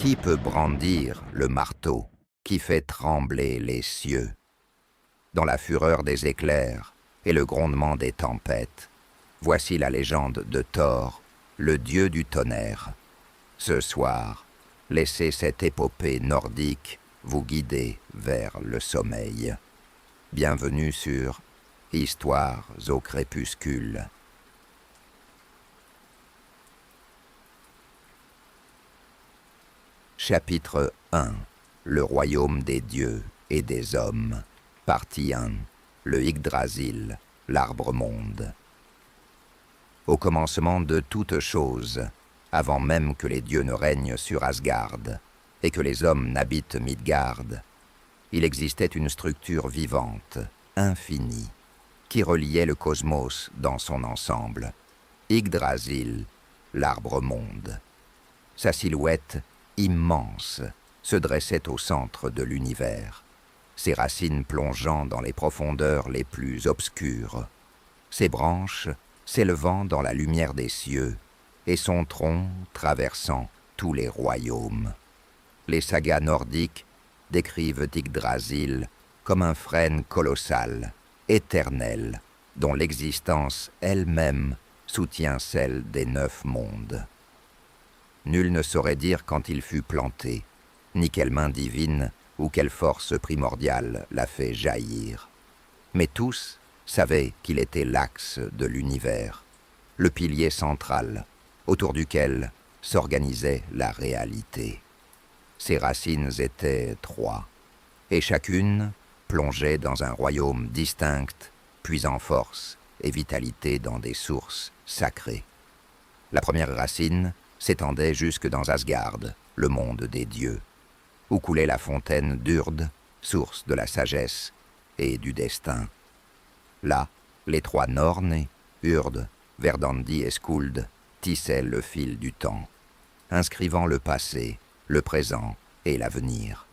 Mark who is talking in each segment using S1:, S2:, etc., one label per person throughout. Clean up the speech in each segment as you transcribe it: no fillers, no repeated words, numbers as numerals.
S1: Qui peut brandir le marteau qui fait trembler les cieux? Dans la fureur des éclairs et le grondement des tempêtes, voici la légende de Thor, le dieu du tonnerre. Ce soir, laissez cette épopée nordique vous guider vers le sommeil. Bienvenue sur Histoires au crépuscule. Chapitre 1. Le royaume des dieux et des hommes. Partie 1. Le Yggdrasil, l'arbre-monde. Au commencement de toutes choses, avant même que les dieux ne règnent sur Asgard et que les hommes n'habitent Midgard, il existait une structure vivante, infinie, qui reliait le cosmos dans son ensemble. Yggdrasil, l'arbre-monde. Sa silhouette immense se dressait au centre de l'univers, ses racines plongeant dans les profondeurs les plus obscures, ses branches s'élevant dans la lumière des cieux et son tronc traversant tous les royaumes. Les sagas nordiques décrivent Yggdrasil comme un frêne colossal, éternel, dont l'existence elle-même soutient celle des 9 mondes. Nul ne saurait dire quand il fut planté, ni quelle main divine ou quelle force primordiale l'a fait jaillir. Mais tous savaient qu'il était l'axe de l'univers, le pilier central, autour duquel s'organisait la réalité. Ses racines étaient 3, et chacune plongeait dans un royaume distinct, puisant force et vitalité dans des sources sacrées. La première racine s'étendait jusque dans Asgard, le monde des dieux, où coulait la fontaine d'Urd, source de la sagesse et du destin. Là, les 3 Nornes, Urd, Verdandi et Skuld, tissaient le fil du temps, inscrivant le passé, le présent et l'avenir.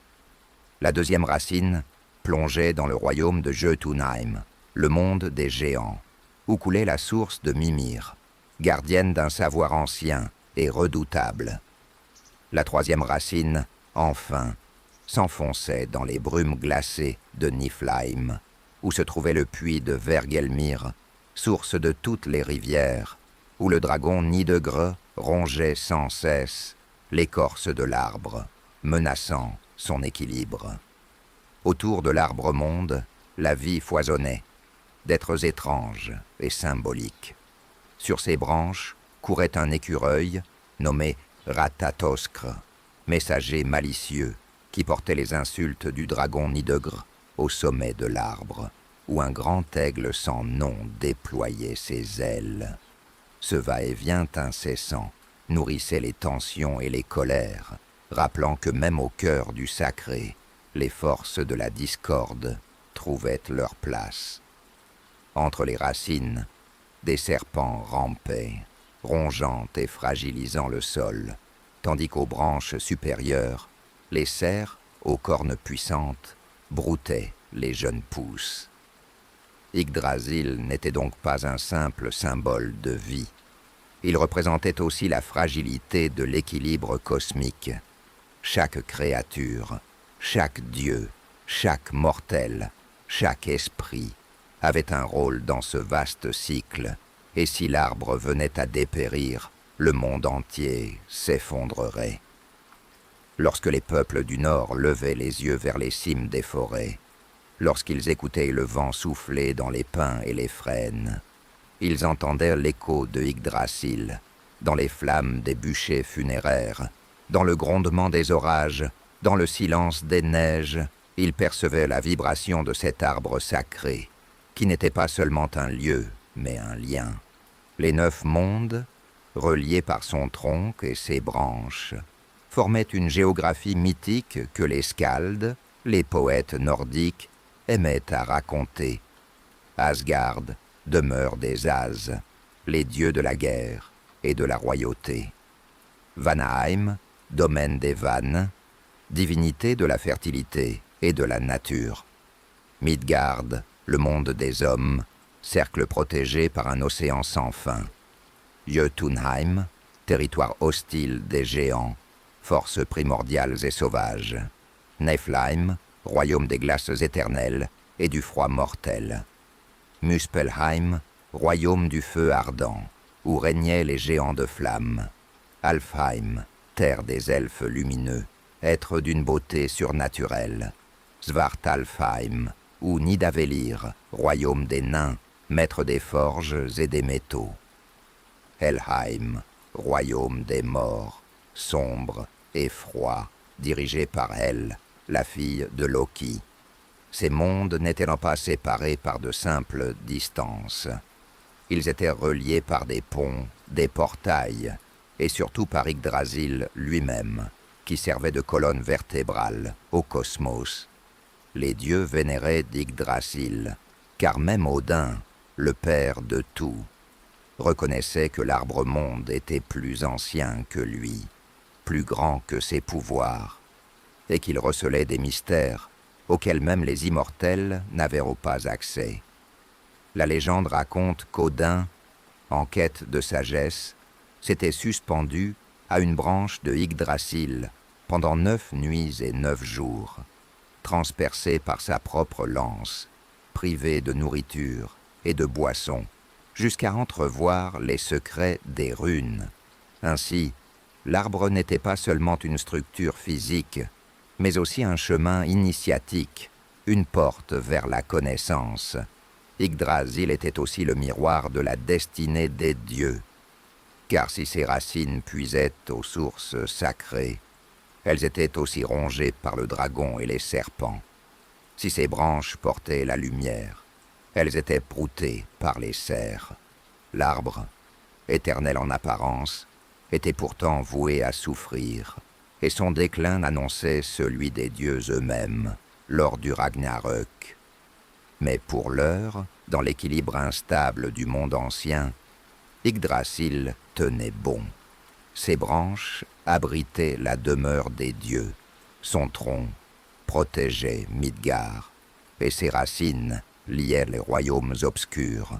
S1: La deuxième racine plongeait dans le royaume de Jotunheim, le monde des géants, où coulait la source de Mimir, gardienne d'un savoir ancien et redoutable. La troisième racine, enfin, s'enfonçait dans les brumes glacées de Niflheim, où se trouvait le puits de Vergelmir, source de toutes les rivières, où le dragon Nidegre rongeait sans cesse l'écorce de l'arbre, menaçant son équilibre. Autour de l'arbre-monde, la vie foisonnait, d'êtres étranges et symboliques. Sur ses branches courait un écureuil nommé Ratatoskr, messager malicieux qui portait les insultes du dragon Nidegre au sommet de l'arbre, où un grand aigle sans nom déployait ses ailes. Ce va-et-vient incessant nourrissait les tensions et les colères, rappelant que même au cœur du sacré, les forces de la discorde trouvaient leur place. Entre les racines, des serpents rampaient, rongeant et fragilisant le sol, tandis qu'aux branches supérieures, les cerfs, aux cornes puissantes, broutaient les jeunes pousses. Yggdrasil n'était donc pas un simple symbole de vie. Il représentait aussi la fragilité de l'équilibre cosmique. Chaque créature, chaque dieu, chaque mortel, chaque esprit avait un rôle dans ce vaste cycle, et si l'arbre venait à dépérir, le monde entier s'effondrerait. Lorsque les peuples du Nord levaient les yeux vers les cimes des forêts, lorsqu'ils écoutaient le vent souffler dans les pins et les frênes, ils entendaient l'écho de Yggdrasil, dans les flammes des bûchers funéraires, dans le grondement des orages, dans le silence des neiges, ils percevaient la vibration de cet arbre sacré, qui n'était pas seulement un lieu, mais un lien. Les 9 mondes, reliés par son tronc et ses branches, formaient une géographie mythique que les skalds, les poètes nordiques, aimaient à raconter. Asgard, demeure des As, les dieux de la guerre et de la royauté. Vanaheim, domaine des Vannes, divinité de la fertilité et de la nature. Midgard, le monde des hommes, cercle protégé par un océan sans fin. Jotunheim, territoire hostile des géants, forces primordiales et sauvages. Nephilim, royaume des glaces éternelles et du froid mortel. Muspelheim, royaume du feu ardent, où régnaient les géants de flammes. Alfheim, terre des elfes lumineux, êtres d'une beauté surnaturelle. Svartalfheim, ou Nidavellir, royaume des nains, maître des forges et des métaux. Helheim, royaume des morts, sombre et froid, dirigé par Hel, la fille de Loki. Ces mondes n'étaient pas séparés par de simples distances. Ils étaient reliés par des ponts, des portails, et surtout par Yggdrasil lui-même, qui servait de colonne vertébrale au cosmos. Les dieux vénéraient Yggdrasil, car même Odin, le père de tout, reconnaissait que l'arbre-monde était plus ancien que lui, plus grand que ses pouvoirs, et qu'il recelait des mystères auxquels même les immortels n'avaient pas accès. La légende raconte qu'Odin, en quête de sagesse, s'était suspendu à une branche de Yggdrasil pendant 9 nuits et 9 jours, transpercé par sa propre lance, privé de nourriture et de boisson, jusqu'à entrevoir les secrets des runes. Ainsi, l'arbre n'était pas seulement une structure physique, mais aussi un chemin initiatique, une porte vers la connaissance. Yggdrasil était aussi le miroir de la destinée des dieux, car si ses racines puisaient aux sources sacrées, elles étaient aussi rongées par le dragon et les serpents. Si ses branches portaient la lumière, elles étaient broutées par les cerfs. L'arbre, éternel en apparence, était pourtant voué à souffrir, et son déclin annonçait celui des dieux eux-mêmes, lors du Ragnarök. Mais pour l'heure, dans l'équilibre instable du monde ancien, Yggdrasil tenait bon. Ses branches abritaient la demeure des dieux, son tronc protégeait Midgard, et ses racines liaient les royaumes obscurs.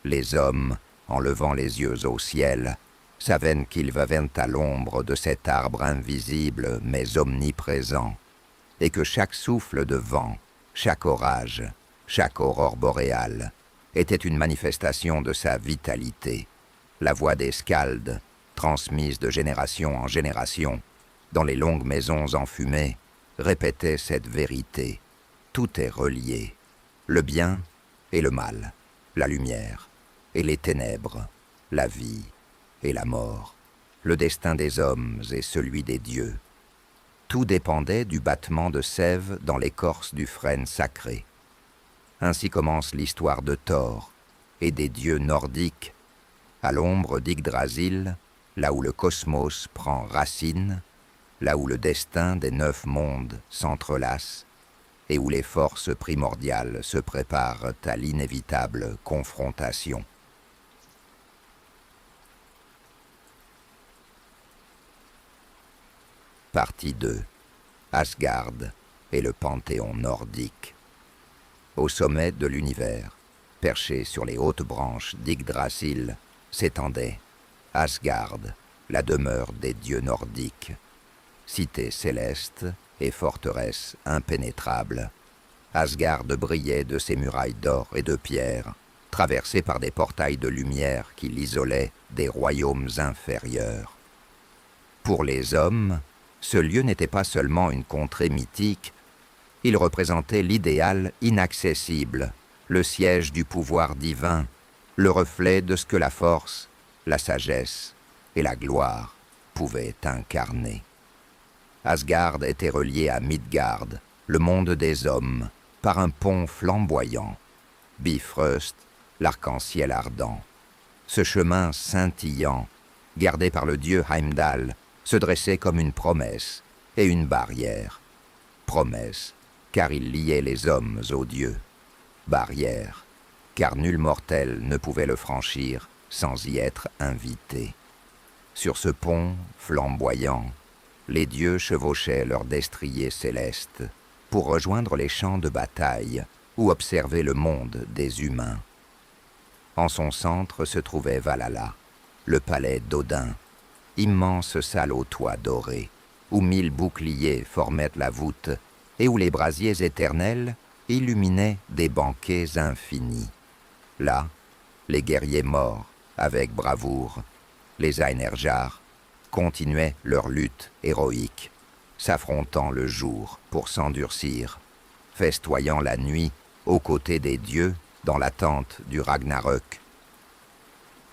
S1: Les hommes, en levant les yeux au ciel, savaient qu'ils vivaient à l'ombre de cet arbre invisible mais omniprésent, et que chaque souffle de vent, chaque orage, chaque aurore boréale était une manifestation de sa vitalité. La voix des skaldes, transmise de génération en génération, dans les longues maisons enfumées, répétait cette vérité. Tout est relié, le bien et le mal, la lumière et les ténèbres, la vie et la mort, le destin des hommes et celui des dieux. Tout dépendait du battement de sève dans l'écorce du frêne sacré. Ainsi commence l'histoire de Thor et des dieux nordiques, à l'ombre d'Yggdrasil, là où le cosmos prend racine, là où le destin des 9 mondes s'entrelace, et où les forces primordiales se préparent à l'inévitable confrontation. Partie 2. Asgard et le panthéon nordique. Au sommet de l'univers, perché sur les hautes branches d'Yggdrasil, s'étendait Asgard, la demeure des dieux nordiques. Cité céleste et forteresse impénétrable, Asgard brillait de ses murailles d'or et de pierre, traversées par des portails de lumière qui l'isolaient des royaumes inférieurs. Pour les hommes, ce lieu n'était pas seulement une contrée mythique, il représentait l'idéal inaccessible, le siège du pouvoir divin, le reflet de ce que la force, la sagesse et la gloire pouvaient incarner. Asgard était relié à Midgard, le monde des hommes, par un pont flamboyant. Bifrost, l'arc-en-ciel ardent. Ce chemin scintillant, gardé par le dieu Heimdall, se dressait comme une promesse et une barrière. Promesse, car il liait les hommes aux dieux. Barrière, car nul mortel ne pouvait le franchir sans y être invité. Sur ce pont flamboyant, les dieux chevauchaient leurs destriers célestes pour rejoindre les champs de bataille ou observer le monde des humains. En son centre se trouvait Valhalla, le palais d'Odin, immense salle aux toits dorés, où 1000 boucliers formaient la voûte et où les brasiers éternels illuminaient des banquets infinis. Là, les guerriers morts, avec bravoure, les Aenerjar, continuaient leur lutte héroïque, s'affrontant le jour pour s'endurcir, festoyant la nuit aux côtés des dieux dans l'attente du Ragnarök.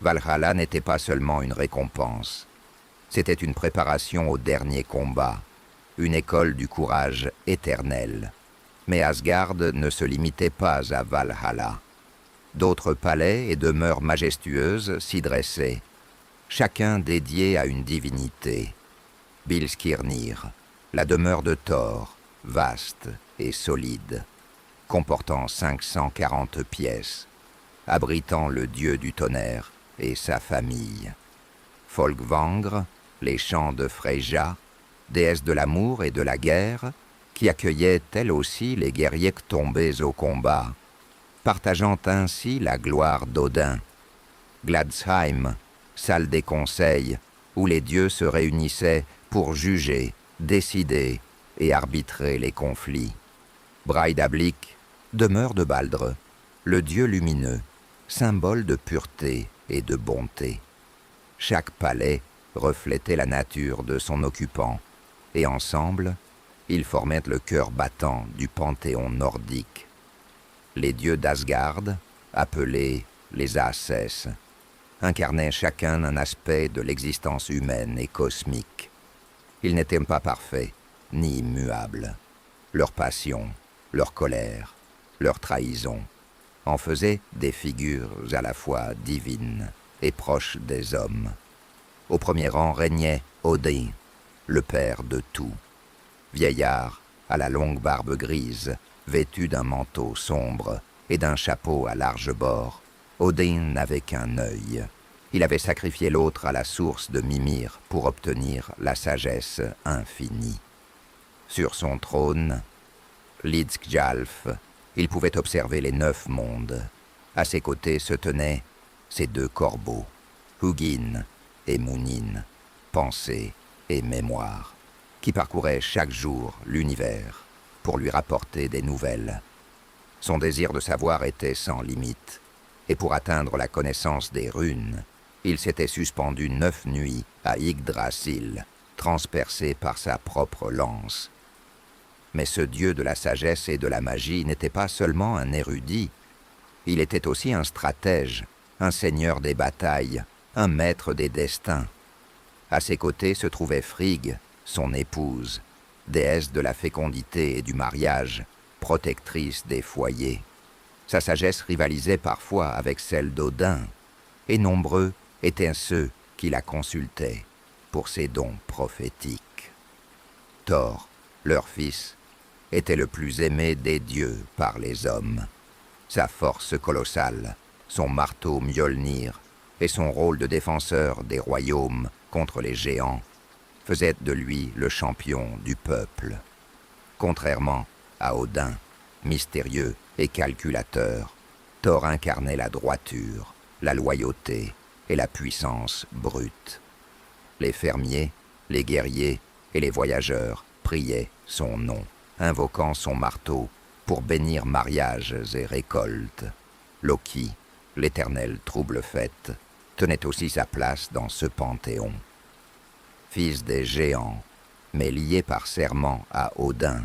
S1: Valhalla n'était pas seulement une récompense, c'était une préparation au dernier combat, une école du courage éternel. Mais Asgard ne se limitait pas à Valhalla. D'autres palais et demeures majestueuses s'y dressaient, chacun dédié à une divinité. Bilskirnir, la demeure de Thor, vaste et solide, comportant 540 pièces, abritant le dieu du tonnerre et sa famille. Folkvangr, les champs de Freyja, déesse de l'amour et de la guerre, qui accueillait elle aussi les guerriers tombés au combat, partageant ainsi la gloire d'Odin. Gladsheim, salle des conseils, où les dieux se réunissaient pour juger, décider et arbitrer les conflits. Breidablik, demeure de Baldr, le dieu lumineux, symbole de pureté et de bonté. Chaque palais reflétait la nature de son occupant, et ensemble, ils formaient le cœur battant du panthéon nordique. Les dieux d'Asgard, appelés les Asès, incarnaient chacun un aspect de l'existence humaine et cosmique. Ils n'étaient pas parfaits, ni immuables. Leur passion, leur colère, leur trahison en faisaient des figures à la fois divines et proches des hommes. Au premier rang régnait Odin, le père de tout. Vieillard, à la longue barbe grise, vêtu d'un manteau sombre et d'un chapeau à large bord, Odin n'avait qu'un œil. Il avait sacrifié l'autre à la source de Mimir pour obtenir la sagesse infinie. Sur son trône, Lidskjalf, il pouvait observer les 9 mondes. À ses côtés se tenaient ses 2 corbeaux, Hugin et Munin, pensée et mémoire, qui parcouraient chaque jour l'univers pour lui rapporter des nouvelles. Son désir de savoir était sans limite, et pour atteindre la connaissance des runes, il s'était suspendu 9 nuits à Yggdrasil, transpercé par sa propre lance. Mais ce dieu de la sagesse et de la magie n'était pas seulement un érudit, il était aussi un stratège, un seigneur des batailles, un maître des destins. À ses côtés se trouvait Frigg, son épouse, déesse de la fécondité et du mariage, protectrice des foyers. Sa sagesse rivalisait parfois avec celle d'Odin, et nombreux étaient ceux qui la consultaient pour ses dons prophétiques. Thor, leur fils, était le plus aimé des dieux par les hommes. Sa force colossale, son marteau Mjolnir et son rôle de défenseur des royaumes contre les géants faisaient de lui le champion du peuple. Contrairement à Odin, mystérieux et calculateur, Thor incarnait la droiture, la loyauté et la puissance brute. Les fermiers, les guerriers et les voyageurs priaient son nom, invoquant son marteau pour bénir mariages et récoltes. Loki, l'éternel trouble-fête, tenait aussi sa place dans ce panthéon. Fils des géants, mais lié par serment à Odin,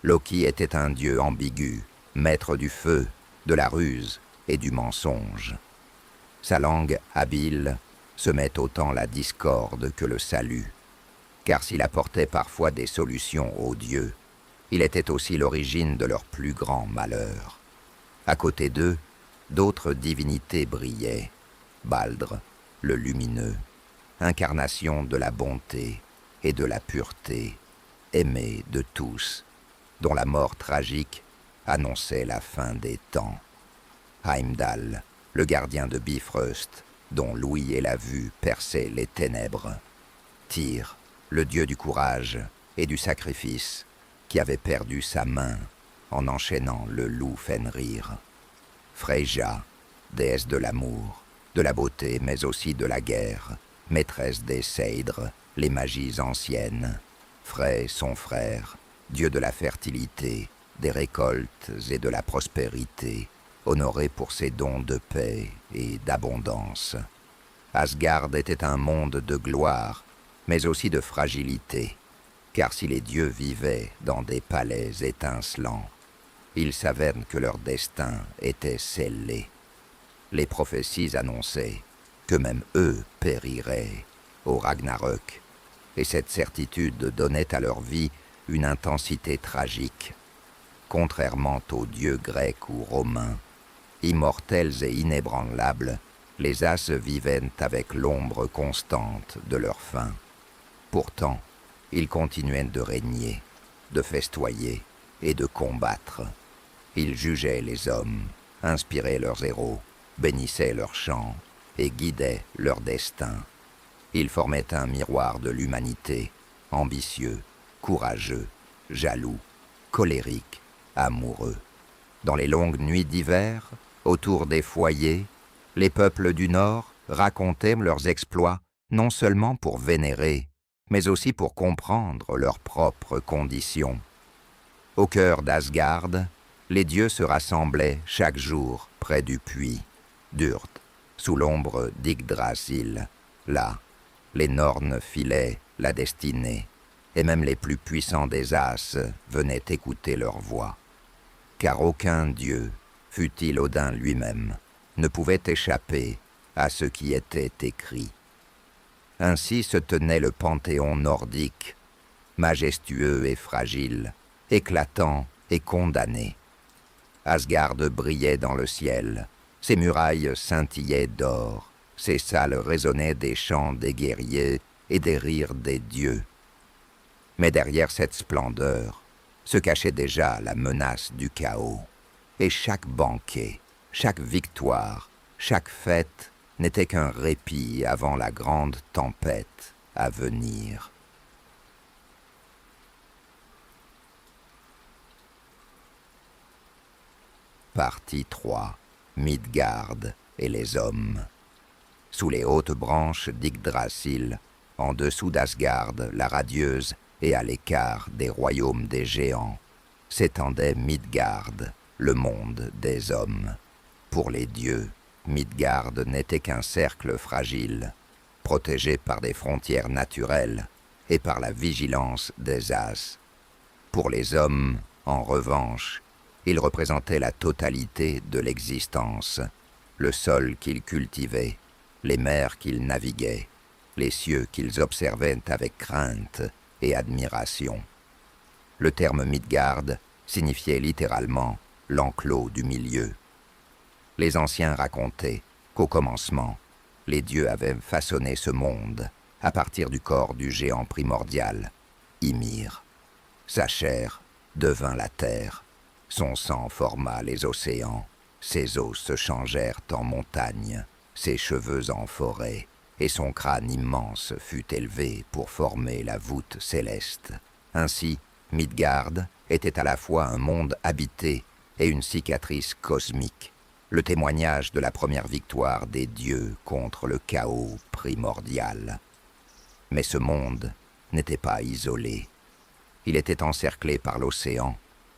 S1: Loki était un dieu ambigu, maître du feu, de la ruse et du mensonge. Sa langue habile semait autant la discorde que le salut, car s'il apportait parfois des solutions aux dieux, il était aussi l'origine de leur plus grand malheur. À côté d'eux, d'autres divinités brillaient. Baldr, le lumineux, incarnation de la bonté et de la pureté, aimé de tous, dont la mort tragique annonçait la fin des temps. Heimdall, le gardien de Bifrost, dont l'ouïe et la vue perçaient les ténèbres. Tyr, le dieu du courage et du sacrifice, qui avait perdu sa main en enchaînant le loup Fenrir. Freyja, déesse de l'amour, de la beauté mais aussi de la guerre, maîtresse des Seidr, les magies anciennes. Frey, son frère, dieu de la fertilité, des récoltes et de la prospérité, honoré pour ses dons de paix et d'abondance. Asgard était un monde de gloire, mais aussi de fragilité, car si les dieux vivaient dans des palais étincelants, ils savaient que leur destin était scellé. Les prophéties annonçaient que même eux périraient au Ragnarök, et cette certitude donnait à leur vie une intensité tragique. Contrairement aux dieux grecs ou romains, immortels et inébranlables, les As vivaient avec l'ombre constante de leur fin. Pourtant, ils continuaient de régner, de festoyer et de combattre. Ils jugeaient les hommes, inspiraient leurs héros, bénissaient leurs chants et guidaient leur destin. Ils formaient un miroir de l'humanité, ambitieux, courageux, jaloux, colérique, amoureux. Dans les longues nuits d'hiver, autour des foyers, les peuples du Nord racontaient leurs exploits non seulement pour vénérer, mais aussi pour comprendre leurs propres conditions. Au cœur d'Asgard, les dieux se rassemblaient chaque jour près du puits d'Urt, sous l'ombre d'Yggdrasil. Là, les Nornes filaient la destinée, et même les plus puissants des As venaient écouter leur voix. Car aucun dieu, fût-il Odin lui-même, ne pouvait échapper à ce qui était écrit. Ainsi se tenait le panthéon nordique, majestueux et fragile, éclatant et condamné. Asgard brillait dans le ciel, ses murailles scintillaient d'or, ses salles résonnaient des chants des guerriers et des rires des dieux. Mais derrière cette splendeur se cachait déjà la menace du chaos, et chaque banquet, chaque victoire, chaque fête n'était qu'un répit avant la grande tempête à venir. Partie 3. Midgard et les hommes. Sous les hautes branches d'Yggdrasil, en dessous d'Asgard, la radieuse, et à l'écart des royaumes des géants, s'étendait Midgard, le monde des hommes. Pour les dieux, Midgard n'était qu'un cercle fragile, protégé par des frontières naturelles et par la vigilance des As. Pour les hommes, en revanche, il représentait la totalité de l'existence, le sol qu'ils cultivaient, les mers qu'ils naviguaient, les cieux qu'ils observaient avec crainte et admiration. Le terme Midgard signifiait littéralement l'enclos du milieu. Les anciens racontaient qu'au commencement, les dieux avaient façonné ce monde à partir du corps du géant primordial, Ymir. Sa chair devint la terre, son sang forma les océans, ses os se changèrent en montagnes, ses cheveux en forêts, et son crâne immense fut élevé pour former la voûte céleste. Ainsi, Midgard était à la fois un monde habité et une cicatrice cosmique, le témoignage de la première victoire des dieux contre le chaos primordial. Mais ce monde n'était pas isolé. Il était encerclé par l'océan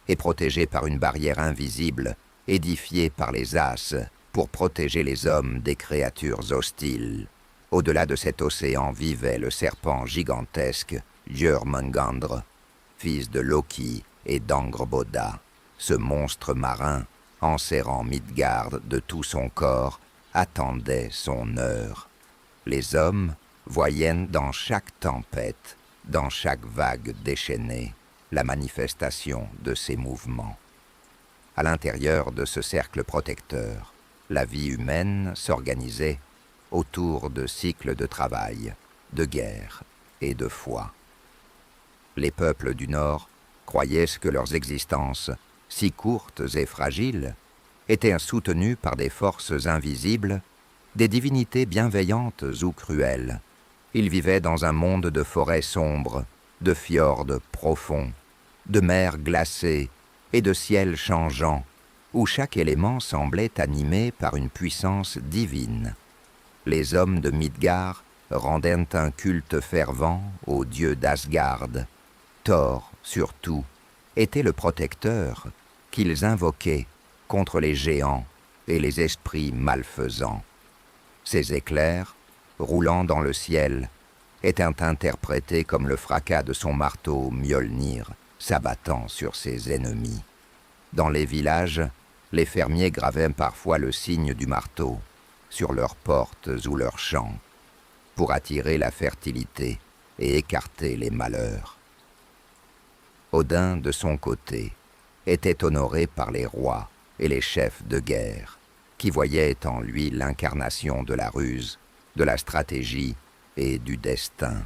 S1: et protégé par une barrière invisible, édifiée par les As pour protéger les hommes des créatures hostiles. Au-delà de cet océan vivait le serpent gigantesque Jörmungandr, fils de Loki et d'Angrboda. Ce monstre marin, enserrant Midgard de tout son corps, attendait son heure. Les hommes voyaient dans chaque tempête, dans chaque vague déchaînée, la manifestation de ses mouvements. À l'intérieur de ce cercle protecteur, la vie humaine s'organisait autour de cycles de travail, de guerre et de foi. Les peuples du Nord croyaient que leurs existences, si courtes et fragiles, étaient soutenues par des forces invisibles, des divinités bienveillantes ou cruelles. Ils vivaient dans un monde de forêts sombres, de fjords profonds, de mers glacées et de ciels changeants, où chaque élément semblait animé par une puissance divine. Les hommes de Midgard rendaient un culte fervent au dieu d'Asgard, Thor, surtout, était le protecteur qu'ils invoquaient contre les géants et les esprits malfaisants. Ces éclairs, roulant dans le ciel, étaient interprétés comme le fracas de son marteau Mjolnir s'abattant sur ses ennemis. Dans les villages, les fermiers gravaient parfois le signe du marteau sur leurs portes ou leurs champs pour attirer la fertilité et écarter les malheurs. Odin, de son côté, était honoré par les rois et les chefs de guerre, qui voyaient en lui l'incarnation de la ruse, de la stratégie et du destin.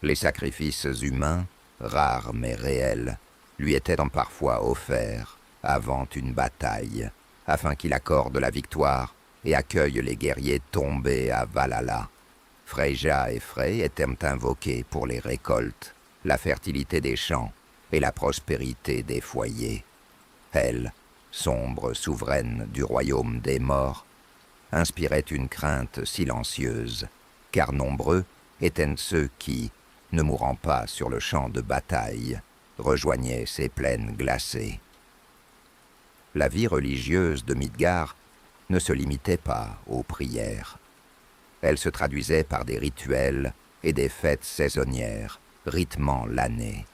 S1: Les sacrifices humains, rares mais réels, lui étaient parfois offerts avant une bataille, afin qu'il accorde la victoire et accueille les guerriers tombés à Valhalla. Freyja et Frey étaient invoqués pour les récoltes, la fertilité des champs et la prospérité des foyers. Elle, sombre souveraine du royaume des morts, inspirait une crainte silencieuse, car nombreux étaient ceux qui, ne mourant pas sur le champ de bataille, rejoignaient ces plaines glacées. La vie religieuse de Midgard ne se limitait pas aux prières. Elle se traduisait par des rituels et des fêtes saisonnières, rythmant l'année.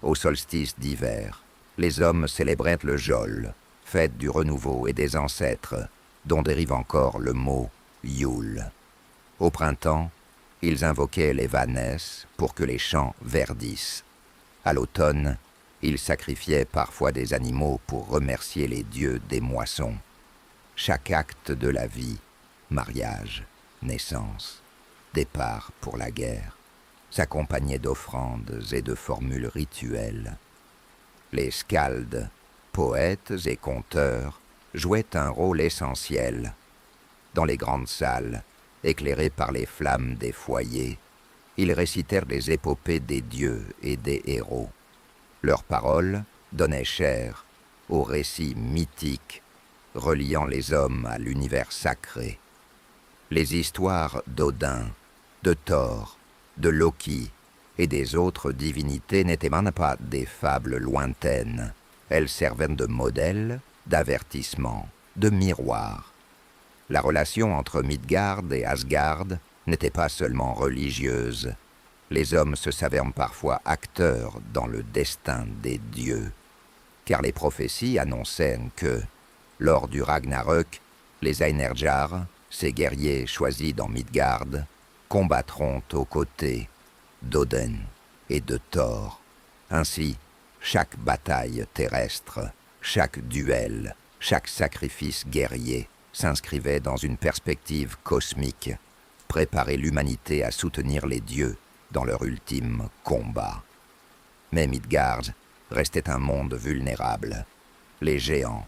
S1: Au solstice d'hiver, les hommes célébraient le Jol, fête du renouveau et des ancêtres, dont dérive encore le mot Yule. Au printemps, ils invoquaient les Vaness pour que les champs verdissent. À l'automne, ils sacrifiaient parfois des animaux pour remercier les dieux des moissons. Chaque acte de la vie, mariage, naissance, départ pour la guerre, s'accompagnait d'offrandes et de formules rituelles. Les skalds, poètes et conteurs, jouaient un rôle essentiel. Dans les grandes salles, éclairées par les flammes des foyers, ils récitèrent les épopées des dieux et des héros. Leurs paroles donnaient chair aux récits mythiques reliant les hommes à l'univers sacré. Les histoires d'Odin, de Thor, de Loki et des autres divinités n'étaient même pas des fables lointaines. Elles servaient de modèles, d'avertissements, de miroirs. La relation entre Midgard et Asgard n'était pas seulement religieuse. Les hommes se savaient parfois acteurs dans le destin des dieux, car les prophéties annonçaient que, lors du Ragnarök, les Einherjar, ces guerriers choisis dans Midgard, combattront aux côtés d'Odin et de Thor. Ainsi, chaque bataille terrestre, chaque duel, chaque sacrifice guerrier s'inscrivait dans une perspective cosmique, préparer l'humanité à soutenir les dieux dans leur ultime combat. Mais Midgard restait un monde vulnérable. Les géants,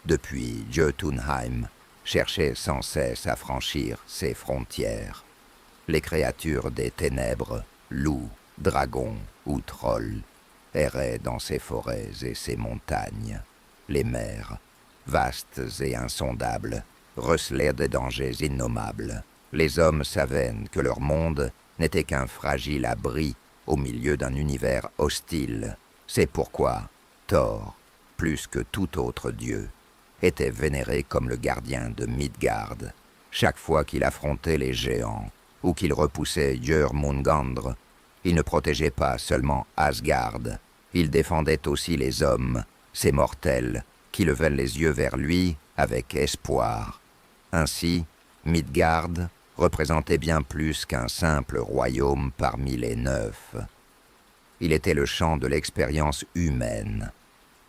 S1: depuis Jotunheim, cherchaient sans cesse à franchir ses frontières. Les créatures des ténèbres, loups, dragons ou trolls, erraient dans ces forêts et ces montagnes. Les mers, vastes et insondables, recelaient des dangers innommables. Les hommes savaient que leur monde n'était qu'un fragile abri au milieu d'un univers hostile. C'est pourquoi Thor, plus que tout autre dieu, était vénéré comme le gardien de Midgard. Chaque fois qu'il affrontait les géants ou qu'il repoussait Jörmungandr, il ne protégeait pas seulement Asgard, il défendait aussi les hommes, ces mortels qui levaient les yeux vers lui avec espoir. Ainsi, Midgard représentait bien plus qu'un simple royaume parmi les 9. Il était le champ de l'expérience humaine,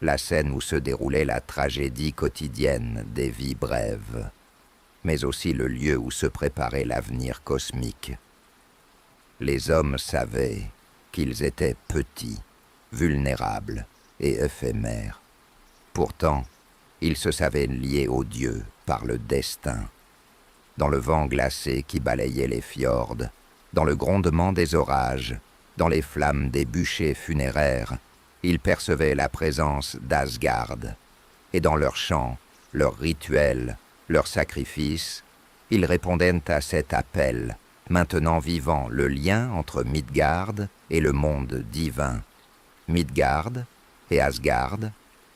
S1: la scène où se déroulait la tragédie quotidienne des vies brèves, mais aussi le lieu où se préparait l'avenir cosmique. Les hommes savaient qu'ils étaient petits, vulnérables et éphémères. Pourtant, ils se savaient liés aux dieux par le destin. Dans le vent glacé qui balayait les fjords, dans le grondement des orages, dans les flammes des bûchers funéraires, ils percevaient la présence d'Asgard. Et dans leurs chants, leurs rituels, leurs sacrifices, ils répondaient à cet appel, maintenant vivant le lien entre Midgard et le monde divin, Midgard et Asgard,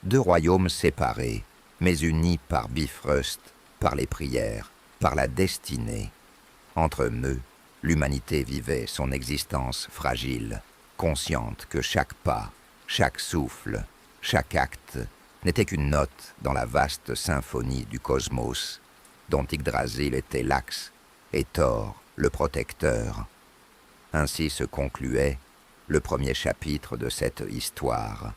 S1: deux royaumes séparés, mais unis par Bifrost, par les prières, par la destinée. Entre eux, l'humanité vivait son existence fragile, consciente que chaque pas, chaque souffle, chaque acte n'était qu'une note dans la vaste symphonie du cosmos, dont Yggdrasil était l'axe et Thor le protecteur. Ainsi se concluait le premier chapitre de cette histoire.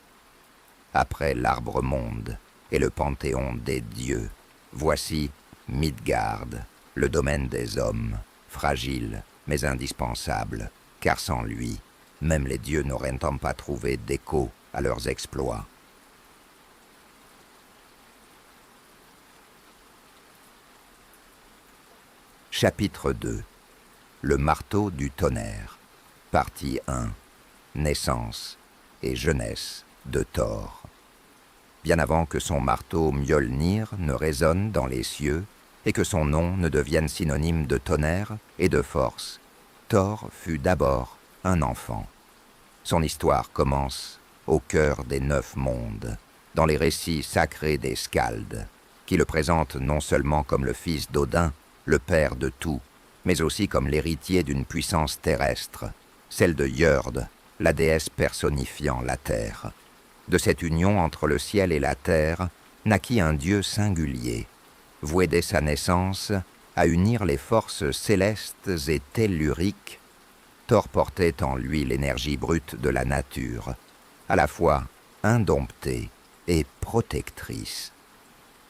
S1: Après l'arbre-monde et le panthéon des dieux, voici Midgard, le domaine des hommes, fragile mais indispensable, car sans lui, même les dieux n'auraient-ils pas trouvé d'écho à leurs exploits. Chapitre 2. Le marteau du tonnerre. Partie 1. Naissance et jeunesse de Thor. Bien avant que son marteau Mjolnir ne résonne dans les cieux et que son nom ne devienne synonyme de tonnerre et de force, Thor fut d'abord un enfant. Son histoire commence au cœur des 9 mondes, dans les récits sacrés des Skaldes, qui le présentent non seulement comme le fils d'Odin, le père de tout, mais aussi comme l'héritier d'une puissance terrestre, celle de Njord, la déesse personnifiant la terre. De cette union entre le ciel et la terre naquit un dieu singulier, voué dès sa naissance à unir les forces célestes et telluriques. Thor portait en lui l'énergie brute de la nature, à la fois indomptée et protectrice.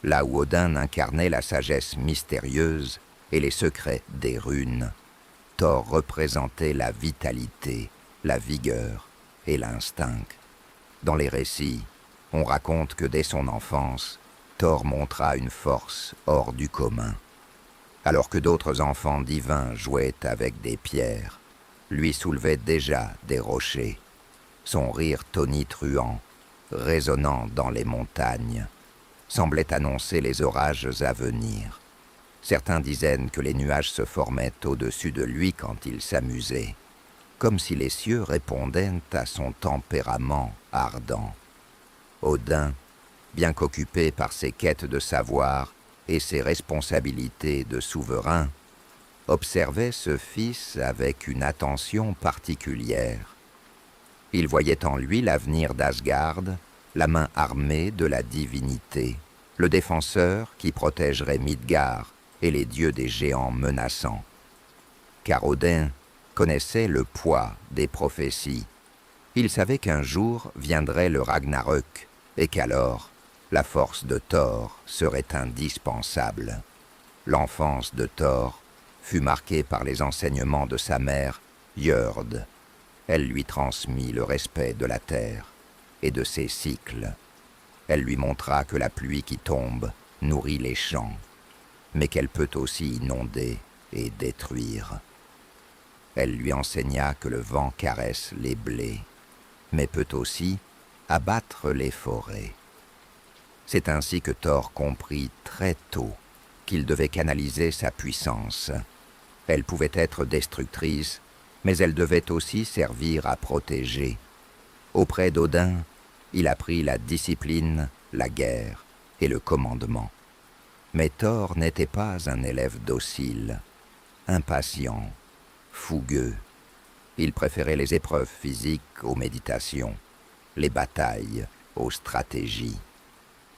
S1: Là où Odin incarnait la sagesse mystérieuse et les secrets des runes, Thor représentait la vitalité, la vigueur et l'instinct. Dans les récits, on raconte que dès son enfance, Thor montra une force hors du commun. Alors que d'autres enfants divins jouaient avec des pierres, lui soulevait déjà des rochers. Son rire tonitruant, résonnant dans les montagnes, semblait annoncer les orages à venir. Certains disaient que les nuages se formaient au-dessus de lui quand il s'amusait, comme si les cieux répondaient à son tempérament ardent. Odin, bien qu'occupé par ses quêtes de savoir et ses responsabilités de souverain, observait ce fils avec une attention particulière. Il voyait en lui l'avenir d'Asgard, la main armée de la divinité, le défenseur qui protégerait Midgard et les dieux des géants menaçants. Car Odin connaissait le poids des prophéties. Il savait qu'un jour viendrait le Ragnarök et qu'alors la force de Thor serait indispensable. L'enfance de Thor fut marquée par les enseignements de sa mère, Njord. Elle lui transmit le respect de la terre et de ses cycles. Elle lui montra que la pluie qui tombe nourrit les champs, mais qu'elle peut aussi inonder et détruire. Elle lui enseigna que le vent caresse les blés, mais peut aussi abattre les forêts. C'est ainsi que Thor comprit très tôt qu'il devait canaliser sa puissance. Elle pouvait être destructrice, mais elle devait aussi servir à protéger. Auprès d'Odin, il apprit la discipline, la guerre et le commandement. Mais Thor n'était pas un élève docile, impatient, fougueux. Il préférait les épreuves physiques aux méditations, les batailles aux stratégies.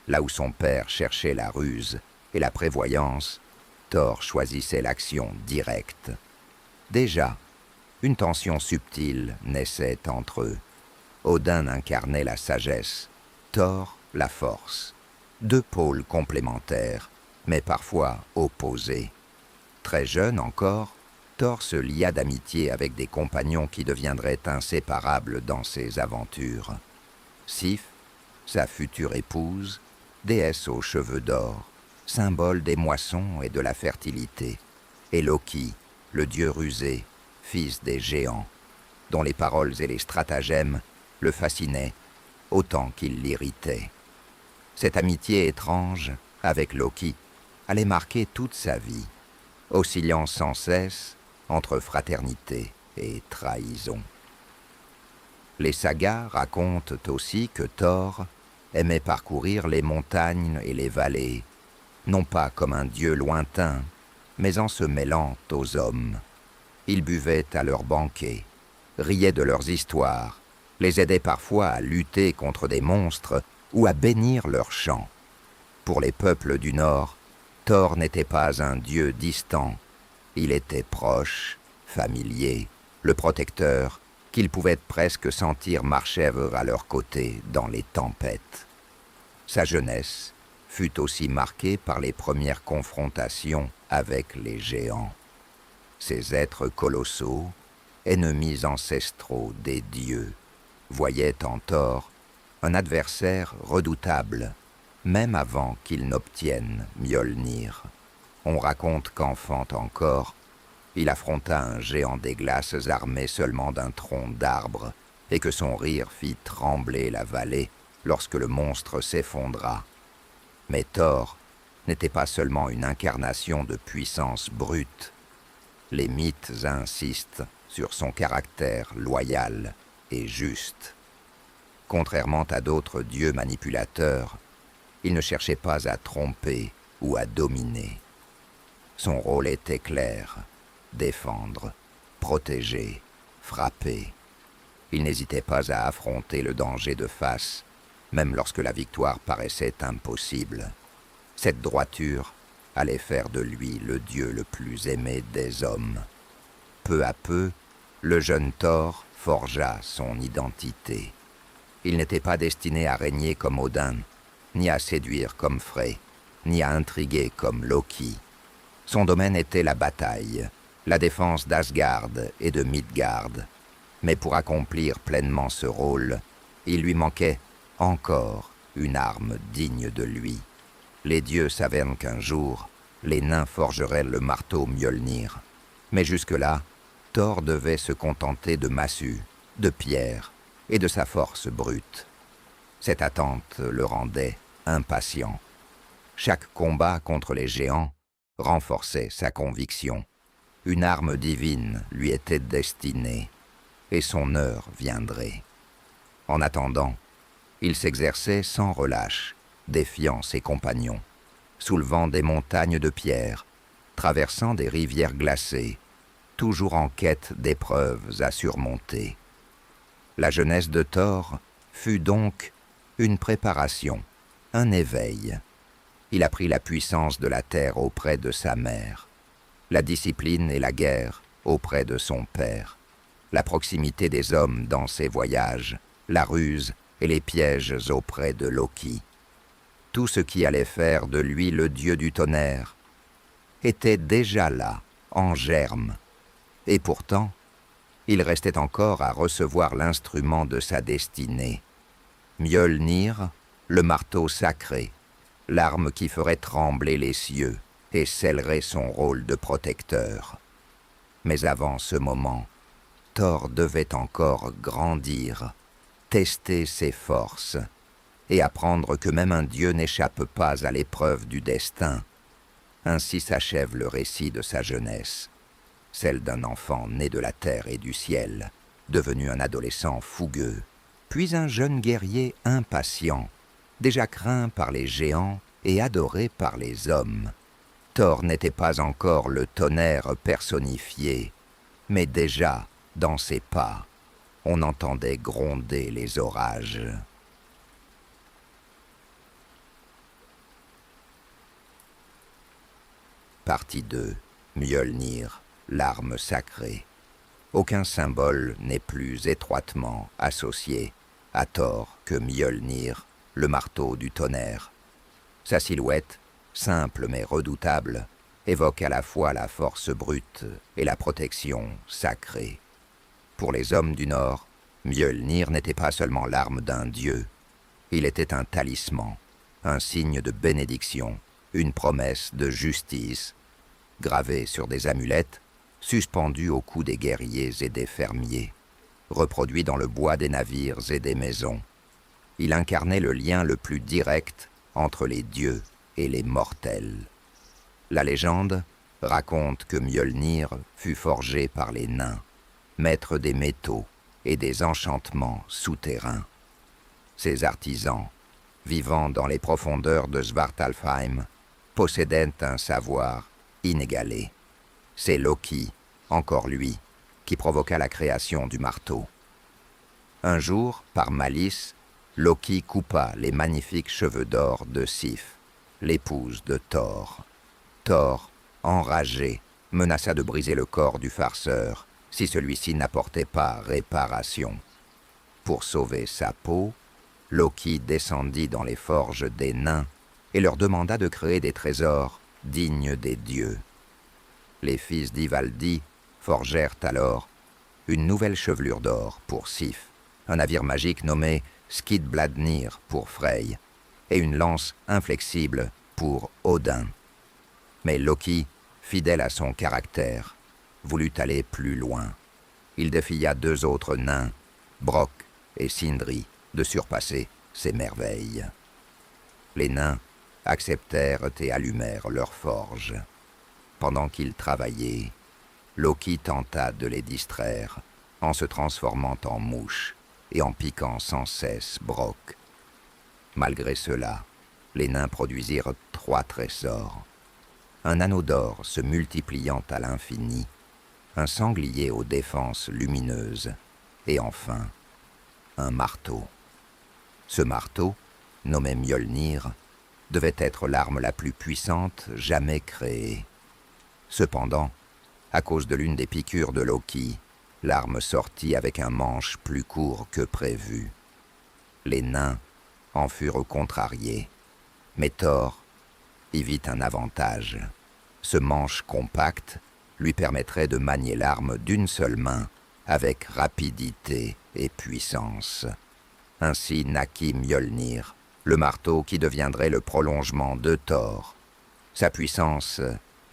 S1: Là où son père cherchait la ruse et la prévoyance, Thor choisissait l'action directe. Déjà, une tension subtile naissait entre eux. Odin incarnait la sagesse, Thor la force. Deux pôles complémentaires, mais parfois opposés. Très jeune encore, Thor se lia d'amitié avec des compagnons qui deviendraient inséparables dans ses aventures. Sif, sa future épouse, déesse aux cheveux d'or, symbole des moissons et de la fertilité, et Loki, le dieu rusé, fils des géants, dont les paroles et les stratagèmes le fascinaient autant qu'ils l'irritaient. Cette amitié étrange avec Loki allait marquer toute sa vie, oscillant sans cesse entre fraternité et trahison. Les sagas racontent aussi que Thor aimait parcourir les montagnes et les vallées, non pas comme un dieu lointain, mais en se mêlant aux hommes. Il buvait à leurs banquets, riait de leurs histoires, les aidait parfois à lutter contre des monstres ou à bénir leurs champs. Pour les peuples du Nord, Thor n'était pas un dieu distant, il était proche, familier, le protecteur, qu'ils pouvaient presque sentir marcher à leur côté dans les tempêtes. Sa jeunesse fut aussi marquée par les premières confrontations avec les géants. Ces êtres colossaux, ennemis ancestraux des dieux, voyaient en Thor un adversaire redoutable, même avant qu'il n'obtienne Mjolnir. On raconte qu'enfant encore, il affronta un géant des glaces armé seulement d'un tronc d'arbre et que son rire fit trembler la vallée lorsque le monstre s'effondra. Mais Thor n'était pas seulement une incarnation de puissance brute. Les mythes insistent sur son caractère loyal et juste. Contrairement à d'autres dieux manipulateurs, il ne cherchait pas à tromper ou à dominer. Son rôle était clair: défendre, protéger, frapper. Il n'hésitait pas à affronter le danger de face, même lorsque la victoire paraissait impossible. Cette droiture allait faire de lui le dieu le plus aimé des hommes. Peu à peu, le jeune Thor forgea son identité. Il n'était pas destiné à régner comme Odin, ni à séduire comme Frey, ni à intriguer comme Loki. Son domaine était la bataille, la défense d'Asgard et de Midgard. Mais pour accomplir pleinement ce rôle, il lui manquait encore une arme digne de lui. Les dieux savaient qu'un jour, les nains forgeraient le marteau Mjolnir. Mais jusque-là, Thor devait se contenter de massues, de pierres et de sa force brute. Cette attente le rendait impatient. Chaque combat contre les géants renforçait sa conviction. Une arme divine lui était destinée, et son heure viendrait. En attendant, il s'exerçait sans relâche, défiant ses compagnons, soulevant des montagnes de pierre, traversant des rivières glacées, toujours en quête d'épreuves à surmonter. La jeunesse de Thor fut donc une préparation, un éveil. Il apprit la puissance de la terre auprès de sa mère, la discipline et la guerre auprès de son père, la proximité des hommes dans ses voyages, la ruse et les pièges auprès de Loki. Tout ce qui allait faire de lui le dieu du tonnerre était déjà là, en germe. Et pourtant, il restait encore à recevoir l'instrument de sa destinée. Mjolnir, le marteau sacré, l'arme qui ferait trembler les cieux et scellerait son rôle de protecteur. Mais avant ce moment, Thor devait encore grandir, tester ses forces et apprendre que même un dieu n'échappe pas à l'épreuve du destin. Ainsi s'achève le récit de sa jeunesse, celle d'un enfant né de la terre et du ciel, devenu un adolescent fougueux, puis un jeune guerrier impatient, déjà craint par les géants et adoré par les hommes. Thor n'était pas encore le tonnerre personnifié, mais déjà, dans ses pas, on entendait gronder les orages. Partie 2. Mjolnir, l'arme sacrée. Aucun symbole n'est plus étroitement associé à Thor que Mjolnir, le marteau du tonnerre. Sa silhouette, simple mais redoutable, évoque à la fois la force brute et la protection sacrée. Pour les hommes du Nord, Mjolnir n'était pas seulement l'arme d'un dieu. Il était un talisman, un signe de bénédiction, une promesse de justice, gravée sur des amulettes, suspendues au cou des guerriers et des fermiers, reproduits dans le bois des navires et des maisons. Il incarnait le lien le plus direct entre les dieux et les mortels. La légende raconte que Mjolnir fut forgé par les nains, maîtres des métaux et des enchantements souterrains. Ces artisans, vivant dans les profondeurs de Svartalfheim, possédaient un savoir inégalé. C'est Loki, encore lui, qui provoqua la création du marteau. Un jour, par malice, Loki coupa les magnifiques cheveux d'or de Sif, l'épouse de Thor. Thor, enragé, menaça de briser le corps du farceur si celui-ci n'apportait pas réparation. Pour sauver sa peau, Loki descendit dans les forges des nains et leur demanda de créer des trésors dignes des dieux. Les fils d'Ivaldi forgèrent alors une nouvelle chevelure d'or pour Sif, un navire magique nommé Skidbladnir pour Frey, et une lance inflexible pour Odin. Mais Loki, fidèle à son caractère, voulut aller plus loin. Il défia 2 autres nains, Brok et Sindri, de surpasser ses merveilles. Les nains acceptèrent et allumèrent leurs forges. Pendant qu'ils travaillaient, Loki tenta de les distraire en se transformant en mouche et en piquant sans cesse Brok. Malgré cela, les nains produisirent 3 trésors. Un anneau d'or se multipliant à l'infini, un sanglier aux défenses lumineuses, et enfin, un marteau. Ce marteau, nommé Mjolnir, devait être l'arme la plus puissante jamais créée. Cependant, à cause de l'une des piqûres de Loki, l'arme sortit avec un manche plus court que prévu. Les nains en furent contrariés, mais Thor y vit un avantage. Ce manche compact lui permettrait de manier l'arme d'une seule main avec rapidité et puissance. Ainsi naquit Mjolnir, le marteau qui deviendrait le prolongement de Thor. Sa puissance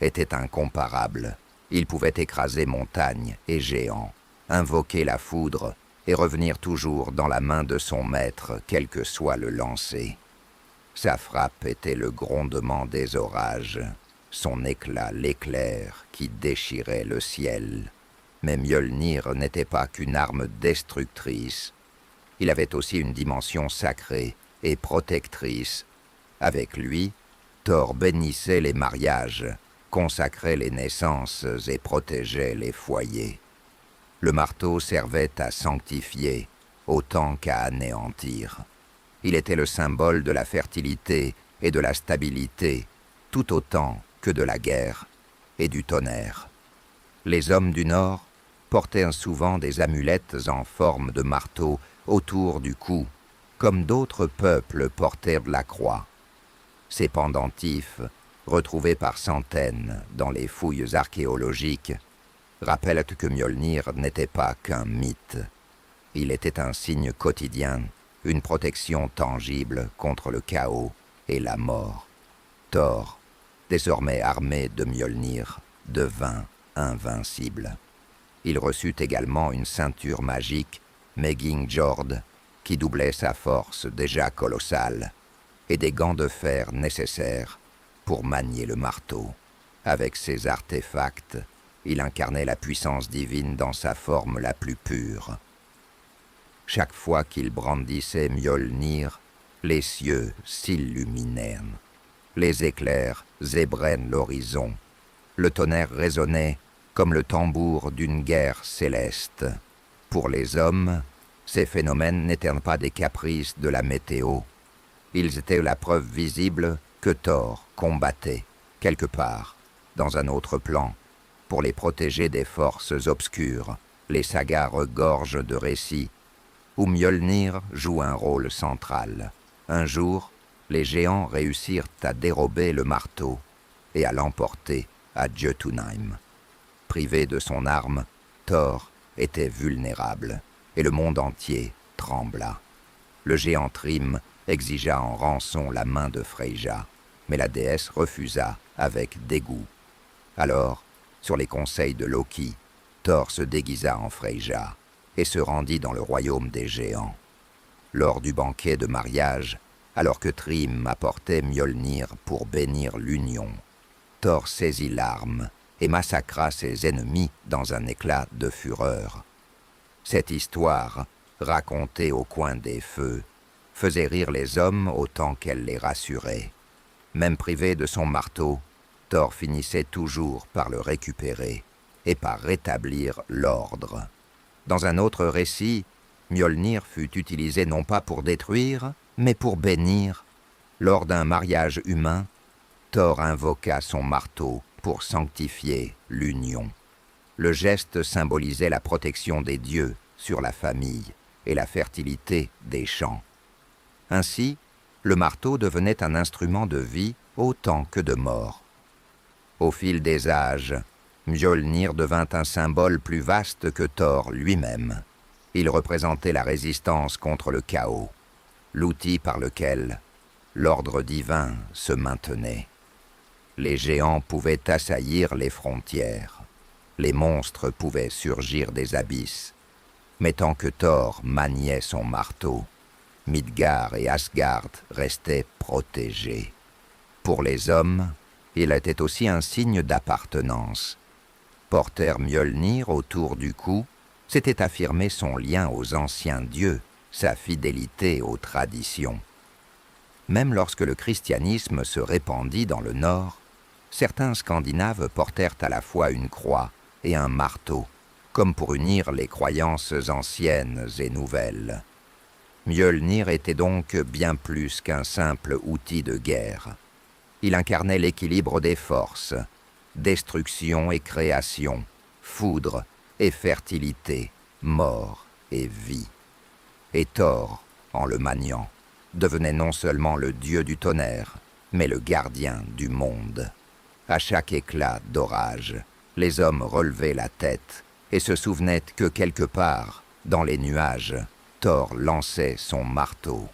S1: était incomparable. Il pouvait écraser montagnes et géants, invoquer la foudre et revenir toujours dans la main de son maître, quel que soit le lancer. Sa frappe était le grondement des orages, son éclat l'éclair qui déchirait le ciel. Mais Mjolnir n'était pas qu'une arme destructrice. Il avait aussi une dimension sacrée et protectrice. Avec lui, Thor bénissait les mariages, consacrait les naissances et protégeait les foyers. Le marteau servait à sanctifier autant qu'à anéantir. Il était le symbole de la fertilité et de la stabilité, tout autant que de la guerre et du tonnerre. Les hommes du Nord portaient souvent des amulettes en forme de marteau autour du cou, comme d'autres peuples portèrent la croix. Ces pendentifs, retrouvés par centaines dans les fouilles archéologiques, rappellent que Mjolnir n'était pas qu'un mythe. Il était un signe quotidien, une protection tangible contre le chaos et la mort. Thor, désormais armé de Mjolnir, devint invincible. Il reçut également une ceinture magique, Meggingjord, qui doublait sa force déjà colossale, et des gants de fer nécessaires pour manier le marteau. Avec ces artefacts, il incarnait la puissance divine dans sa forme la plus pure. Chaque fois qu'il brandissait Mjolnir, les cieux s'illuminèrent. Les éclairs zébraient l'horizon. Le tonnerre résonnait comme le tambour d'une guerre céleste. Pour les hommes, ces phénomènes n'étaient pas des caprices de la météo. Ils étaient la preuve visible que Thor combattait, quelque part, dans un autre plan, pour les protéger des forces obscures. Les sagas regorgent de récits où Mjolnir joue un rôle central. Un jour, les géants réussirent à dérober le marteau et à l'emporter à Jotunheim. Privé de son arme, Thor était vulnérable et le monde entier trembla. Le géant Thrym exigea en rançon la main de Freyja, mais la déesse refusa avec dégoût. Alors, sur les conseils de Loki, Thor se déguisa en Freyja et se rendit dans le royaume des géants. Lors du banquet de mariage, alors que Thrym apportait Mjolnir pour bénir l'union, Thor saisit l'arme et massacra ses ennemis dans un éclat de fureur. Cette histoire, racontée au coin des feux, faisait rire les hommes autant qu'elle les rassurait. Même privé de son marteau, Thor finissait toujours par le récupérer et par rétablir l'ordre. Dans un autre récit, Mjolnir fut utilisé non pas pour détruire, mais pour bénir. Lors d'un mariage humain, Thor invoqua son marteau pour sanctifier l'union. Le geste symbolisait la protection des dieux sur la famille et la fertilité des champs. Ainsi, le marteau devenait un instrument de vie autant que de mort. Au fil des âges, Mjolnir devint un symbole plus vaste que Thor lui-même. Il représentait la résistance contre le chaos, l'outil par lequel l'ordre divin se maintenait. Les géants pouvaient assaillir les frontières, les monstres pouvaient surgir des abysses, mais tant que Thor maniait son marteau, Midgard et Asgard restaient protégés. Pour les hommes, il était aussi un signe d'appartenance. Porter Mjolnir autour du cou, c'était affirmer son lien aux anciens dieux, sa fidélité aux traditions. Même lorsque le christianisme se répandit dans le Nord, certains Scandinaves portèrent à la fois une croix et un marteau, comme pour unir les croyances anciennes et nouvelles. Mjolnir était donc bien plus qu'un simple outil de guerre. Il incarnait l'équilibre des forces, destruction et création, foudre et fertilité, mort et vie. Et Thor, en le maniant, devenait non seulement le dieu du tonnerre, mais le gardien du monde. À chaque éclat d'orage, les hommes relevaient la tête et se souvenaient que quelque part, dans les nuages, Thor lançait son marteau.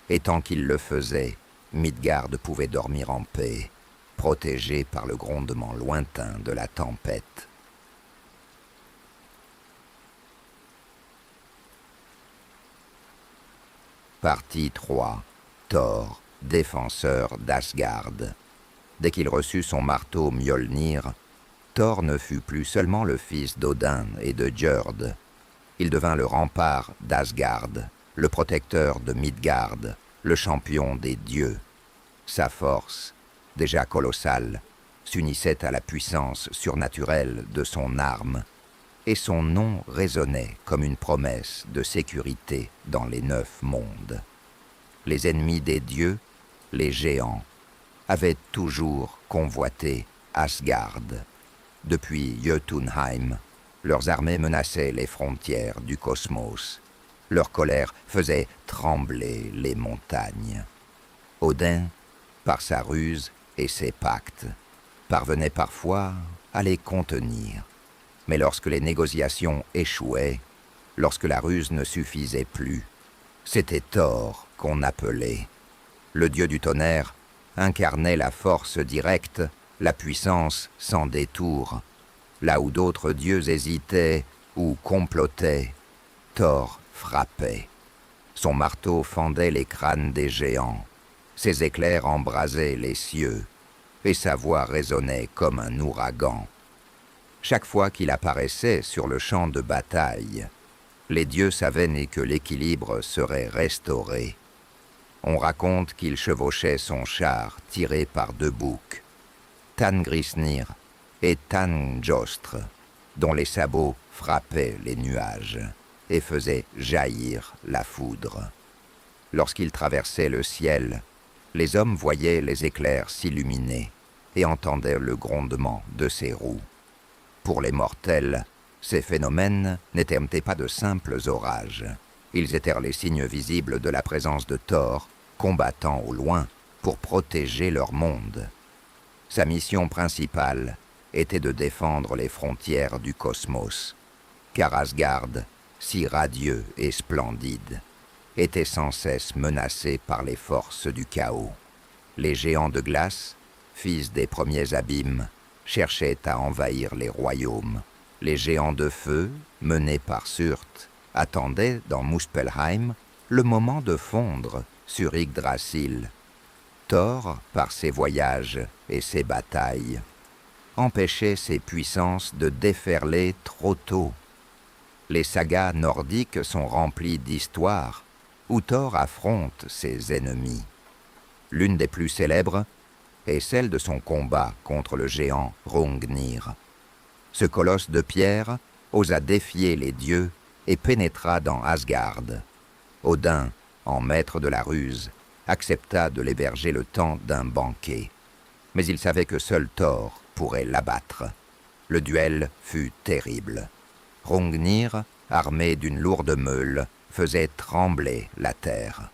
S1: Et tant qu'il le faisait, Midgard pouvait dormir en paix, protégé par le grondement lointain de la tempête. Partie 3. Thor, défenseur d'Asgard. Dès qu'il reçut son marteau Mjolnir, Thor ne fut plus seulement le fils d'Odin et de Njord. Il devint le rempart d'Asgard, le protecteur de Midgard, le champion des dieux. Sa force, déjà colossale, s'unissait à la puissance surnaturelle de son arme, et son nom résonnait comme une promesse de sécurité dans les 9 mondes. Les ennemis des dieux, les géants, avaient toujours convoité Asgard. Depuis Jotunheim, leurs armées menaçaient les frontières du cosmos. Leur colère faisait trembler les montagnes. Odin, par sa ruse et ses pactes, parvenait parfois à les contenir. Mais lorsque les négociations échouaient, lorsque la ruse ne suffisait plus, c'était Thor qu'on appelait. Le dieu du tonnerre incarnait la force directe, la puissance sans détour. Là où d'autres dieux hésitaient ou complotaient, Thor frappait. Son marteau fendait les crânes des géants, ses éclairs embrasaient les cieux, et sa voix résonnait comme un ouragan. Chaque fois qu'il apparaissait sur le champ de bataille, les dieux savaient que l'équilibre serait restauré. On raconte qu'il chevauchait son char tiré par 2 boucs, Tangrisnir et Tangjostre, dont les sabots frappaient les nuages et faisaient jaillir la foudre. Lorsqu'il traversait le ciel, les hommes voyaient les éclairs s'illuminer et entendaient le grondement de ses roues. Pour les mortels, ces phénomènes n'étaient pas de simples orages. Ils étaient les signes visibles de la présence de Thor, combattant au loin pour protéger leur monde. Sa mission principale était de défendre les frontières du cosmos, car Asgard, si radieux et splendide, était sans cesse menacé par les forces du chaos. Les géants de glace, fils des premiers abîmes, cherchaient à envahir les royaumes. Les géants de feu, menés par Surt, attendaient dans Muspelheim le moment de fondre sur Yggdrasil. Thor, par ses voyages et ses batailles, empêchait ces puissances de déferler trop tôt. Les sagas nordiques sont remplies d'histoires où Thor affronte ses ennemis. L'une des plus célèbres est celle de son combat contre le géant Hrungnir. Ce colosse de pierre osa défier les dieux et pénétra dans Asgard. Odin, en maître de la ruse, accepta de l'héberger le temps d'un banquet. Mais il savait que seul Thor pourrait l'abattre. Le duel fut terrible. Hrungnir, armé d'une lourde meule, faisait trembler la terre.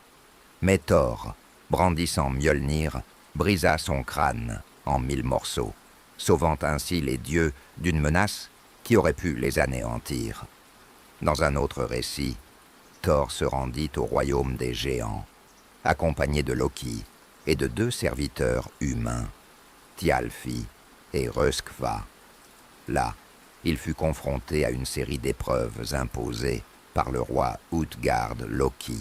S1: Mais Thor, brandissant Mjolnir, brisa son crâne en 1000 morceaux, sauvant ainsi les dieux d'une menace qui aurait pu les anéantir. Dans un autre récit, Thor se rendit au royaume des géants, accompagné de Loki et de 2 serviteurs humains, Thjalfi et Röskva. Là, il fut confronté à une série d'épreuves imposées par le roi Utgard Loki.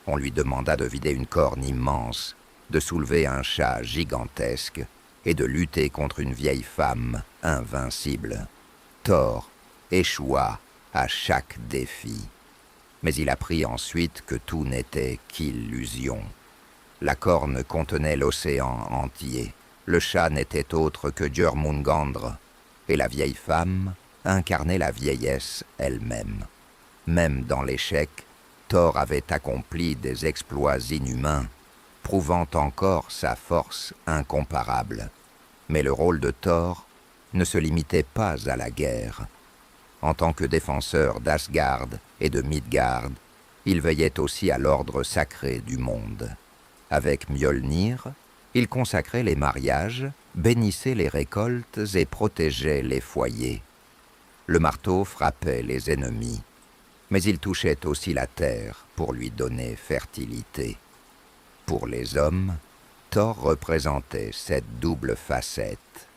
S1: On lui demanda de vider une corne immense, de soulever un chat gigantesque et de lutter contre une vieille femme invincible. Thor échoua à chaque défi. Mais il apprit ensuite que tout n'était qu'illusion. La corne contenait l'océan entier. Le chat n'était autre que Jörmungandr, et la vieille femme incarnait la vieillesse elle-même. Même dans l'échec, Thor avait accompli des exploits inhumains, prouvant encore sa force incomparable. Mais le rôle de Thor ne se limitait pas à la guerre. En tant que défenseur d'Asgard et de Midgard, il veillait aussi à l'ordre sacré du monde. Avec Mjolnir, il consacrait les mariages, bénissait les récoltes et protégeait les foyers. Le marteau frappait les ennemis, mais il touchait aussi la terre pour lui donner fertilité. Pour les hommes, Thor représentait cette double facette,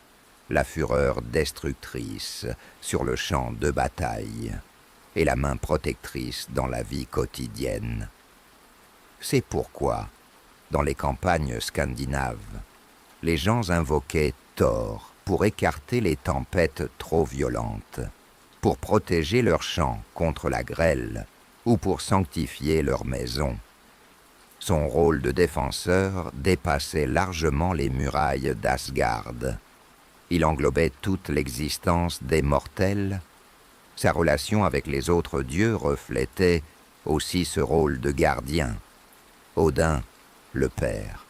S1: la fureur destructrice sur le champ de bataille et la main protectrice dans la vie quotidienne. C'est pourquoi, dans les campagnes scandinaves, les gens invoquaient Thor pour écarter les tempêtes trop violentes, pour protéger leurs champs contre la grêle ou pour sanctifier leur maison. Son rôle de défenseur dépassait largement les murailles d'Asgard. Il englobait toute l'existence des mortels. Sa relation avec les autres dieux reflétait aussi ce rôle de gardien. Odin, le père,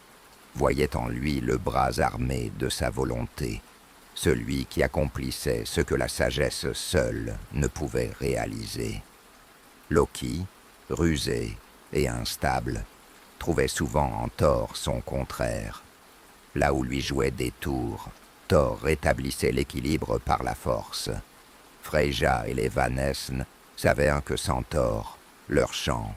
S1: voyait en lui le bras armé de sa volonté, celui qui accomplissait ce que la sagesse seule ne pouvait réaliser. Loki, rusé et instable, trouvait souvent en Thor son contraire. Là où lui jouaient des tours, Thor rétablissait l'équilibre par la force. Freyja et les Vanesnes savaient que sans Thor, leurs champs,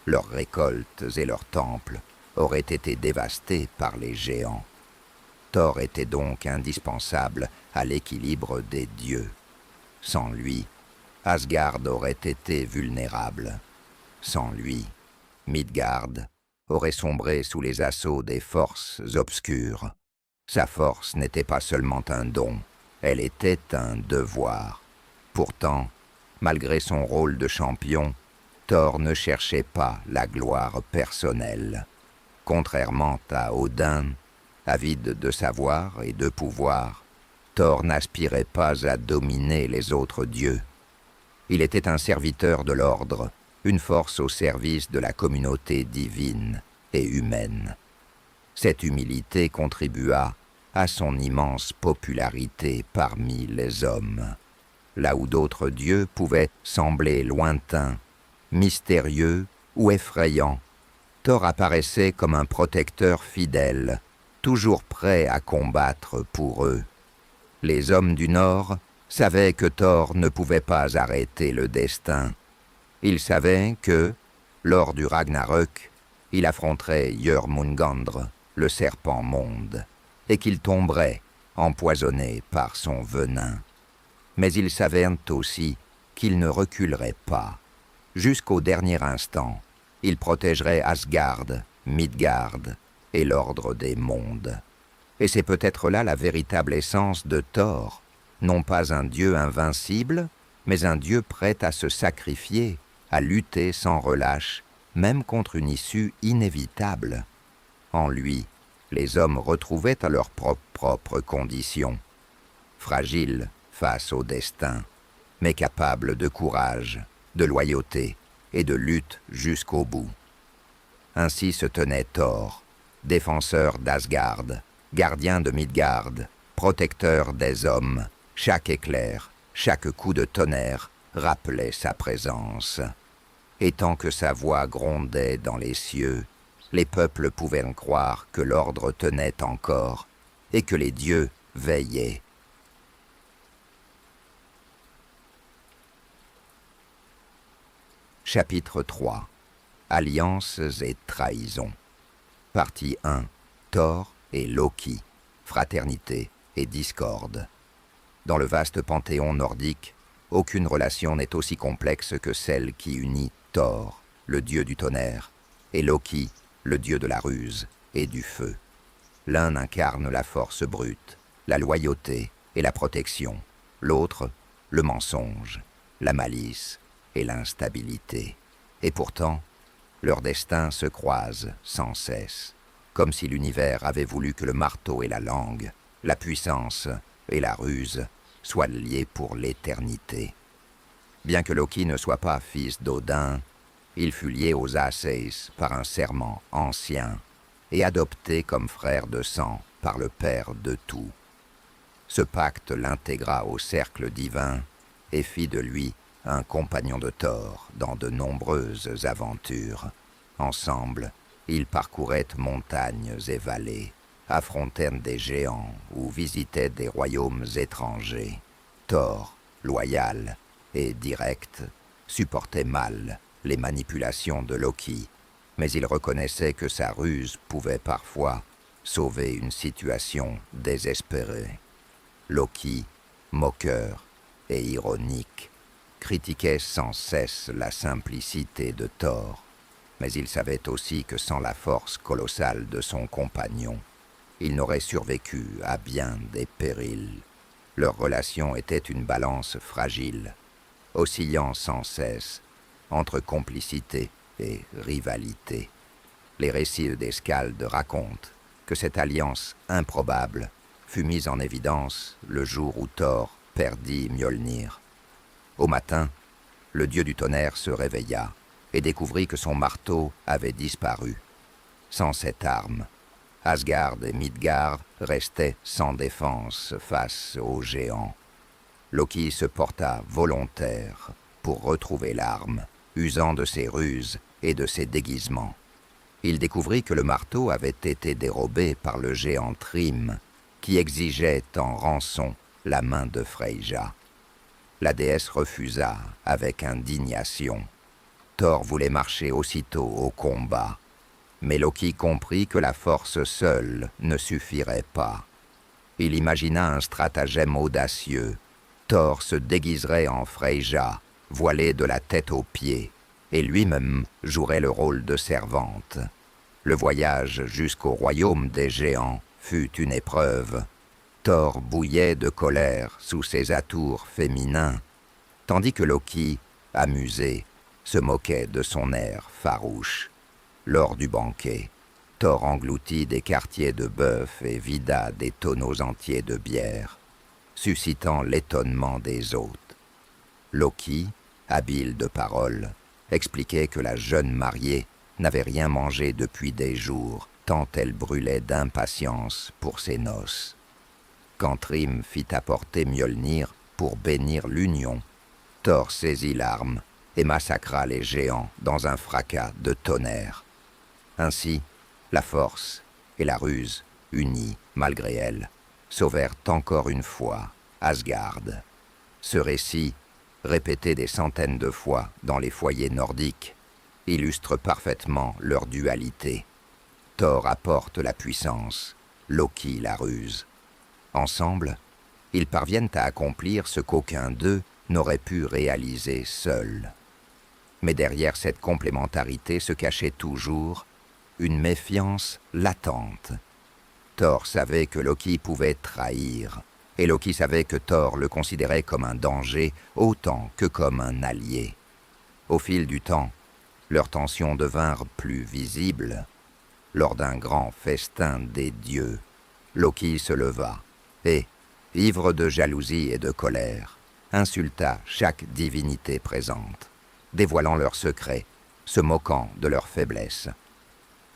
S1: leurs récoltes et leurs temples auraient été dévastés par les géants. Thor était donc indispensable à l'équilibre des dieux. Sans lui, Asgard aurait été vulnérable. Sans lui, Midgard aurait sombré sous les assauts des forces obscures. Sa force n'était pas seulement un don, elle était un devoir. Pourtant, malgré son rôle de champion, Thor ne cherchait pas la gloire personnelle. Contrairement à Odin, avide de savoir et de pouvoir, Thor n'aspirait pas à dominer les autres dieux. Il était un serviteur de l'ordre, une force au service de la communauté divine et humaine. Cette humilité contribua à son immense popularité parmi les hommes. Là où d'autres dieux pouvaient sembler lointains, mystérieux ou effrayants, Thor apparaissait comme un protecteur fidèle, toujours prêt à combattre pour eux. Les hommes du Nord savaient que Thor ne pouvait pas arrêter le destin. Ils savaient que, lors du Ragnarök, il affronterait Jörmungandr, le serpent-monde, et qu'il tomberait, empoisonné par son venin. Mais ils savaient aussi qu'il ne reculerait pas. Jusqu'au dernier instant, il protégerait Asgard, Midgard et l'ordre des mondes. Et c'est peut-être là la véritable essence de Thor, non pas un dieu invincible, mais un dieu prêt à se sacrifier, à lutter sans relâche, même contre une issue inévitable. En lui, les hommes retrouvaient à leur propre condition, fragiles face au destin, mais capables de courage, de loyauté et de lutte jusqu'au bout. Ainsi se tenait Thor, défenseur d'Asgard, gardien de Midgard, protecteur des hommes. Chaque éclair, chaque coup de tonnerre rappelait sa présence. Et tant que sa voix grondait dans les cieux, les peuples pouvaient croire que l'ordre tenait encore et que les dieux veillaient. Chapitre 3. Alliances et trahisons. Partie 1. Thor et Loki. Fraternité et discorde. Dans le vaste panthéon nordique, aucune relation n'est aussi complexe que celle qui unit Thor, le dieu du tonnerre, et Loki, le dieu de la ruse et du feu. L'un incarne la force brute, la loyauté et la protection, l'autre, le mensonge, la malice et l'instabilité. Et pourtant, leurs destins se croisent sans cesse, comme si l'univers avait voulu que le marteau et la langue, la puissance et la ruse soient liés pour l'éternité. Bien que Loki ne soit pas fils d'Odin, il fut lié aux Aces par un serment ancien et adopté comme frère de sang par le Père de tout. Ce pacte l'intégra au cercle divin et fit de lui un compagnon de Thor dans de nombreuses aventures. Ensemble, ils parcouraient montagnes et vallées, affrontèrent des géants ou visitaient des royaumes étrangers. Thor, loyal et direct, supportait mal les manipulations de Loki, mais il reconnaissait que sa ruse pouvait parfois sauver une situation désespérée. Loki, moqueur et ironique, critiquait sans cesse la simplicité de Thor, mais il savait aussi que sans la force colossale de son compagnon, il n'aurait survécu à bien des périls. Leur relation était une balance fragile, oscillant sans cesse entre complicité et rivalité. Les récits d'Escalde racontent que cette alliance improbable fut mise en évidence le jour où Thor perdit Mjolnir. Au matin, le dieu du tonnerre se réveilla et découvrit que son marteau avait disparu. Sans cette arme, Asgard et Midgard restaient sans défense face aux géants. Loki se porta volontaire pour retrouver l'arme, usant de ses ruses et de ses déguisements. Il découvrit que le marteau avait été dérobé par le géant Thrym, qui exigeait en rançon la main de Freyja. La déesse refusa avec indignation. Thor voulait marcher aussitôt au combat, mais Loki comprit que la force seule ne suffirait pas. Il imagina un stratagème audacieux. Thor se déguiserait en Freyja, voilé de la tête aux pieds, et lui-même jouerait le rôle de servante. Le voyage jusqu'au royaume des géants fut une épreuve. Thor bouillait de colère sous ses atours féminins, tandis que Loki, amusé, se moquait de son air farouche. Lors du banquet, Thor engloutit des quartiers de bœuf et vida des tonneaux entiers de bière, suscitant l'étonnement des hôtes. Loki, habile de parole, expliquait que la jeune mariée n'avait rien mangé depuis des jours, tant elle brûlait d'impatience pour ses noces. Quand Thrym fit apporter Mjolnir pour bénir l'union, Thor saisit l'arme et massacra les géants dans un fracas de tonnerre. Ainsi, la force et la ruse, unies malgré elles, sauvèrent encore une fois Asgard. Ce récit, répété des centaines de fois dans les foyers nordiques, illustre parfaitement leur dualité. Thor apporte la puissance, Loki la ruse. Ensemble, ils parviennent à accomplir ce qu'aucun d'eux n'aurait pu réaliser seul. Mais derrière cette complémentarité se cachait toujours une méfiance latente. Thor savait que Loki pouvait trahir, et Loki savait que Thor le considérait comme un danger autant que comme un allié. Au fil du temps, leurs tensions devinrent plus visibles. Lors d'un grand festin des dieux, Loki se leva et, ivre de jalousie et de colère, insulta chaque divinité présente, dévoilant leurs secrets, se moquant de leur faiblesse.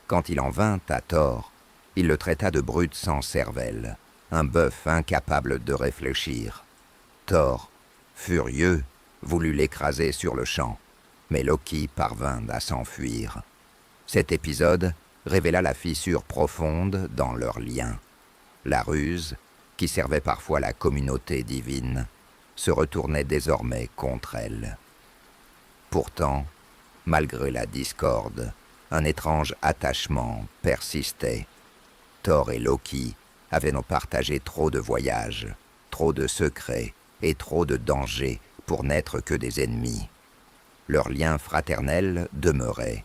S1: Quand il en vint à Thor, il le traita de brute sans cervelle, un bœuf incapable de réfléchir. Thor, furieux, voulut l'écraser sur le champ, mais Loki parvint à s'enfuir. Cet épisode révéla la fissure profonde dans leur lien. La ruse, qui servait parfois la communauté divine, se retournait désormais contre elle. Pourtant, malgré la discorde, un étrange attachement persistait. Thor et Loki avaient partagé trop de voyages, trop de secrets et trop de dangers pour n'être que des ennemis. Leur lien fraternel demeurait,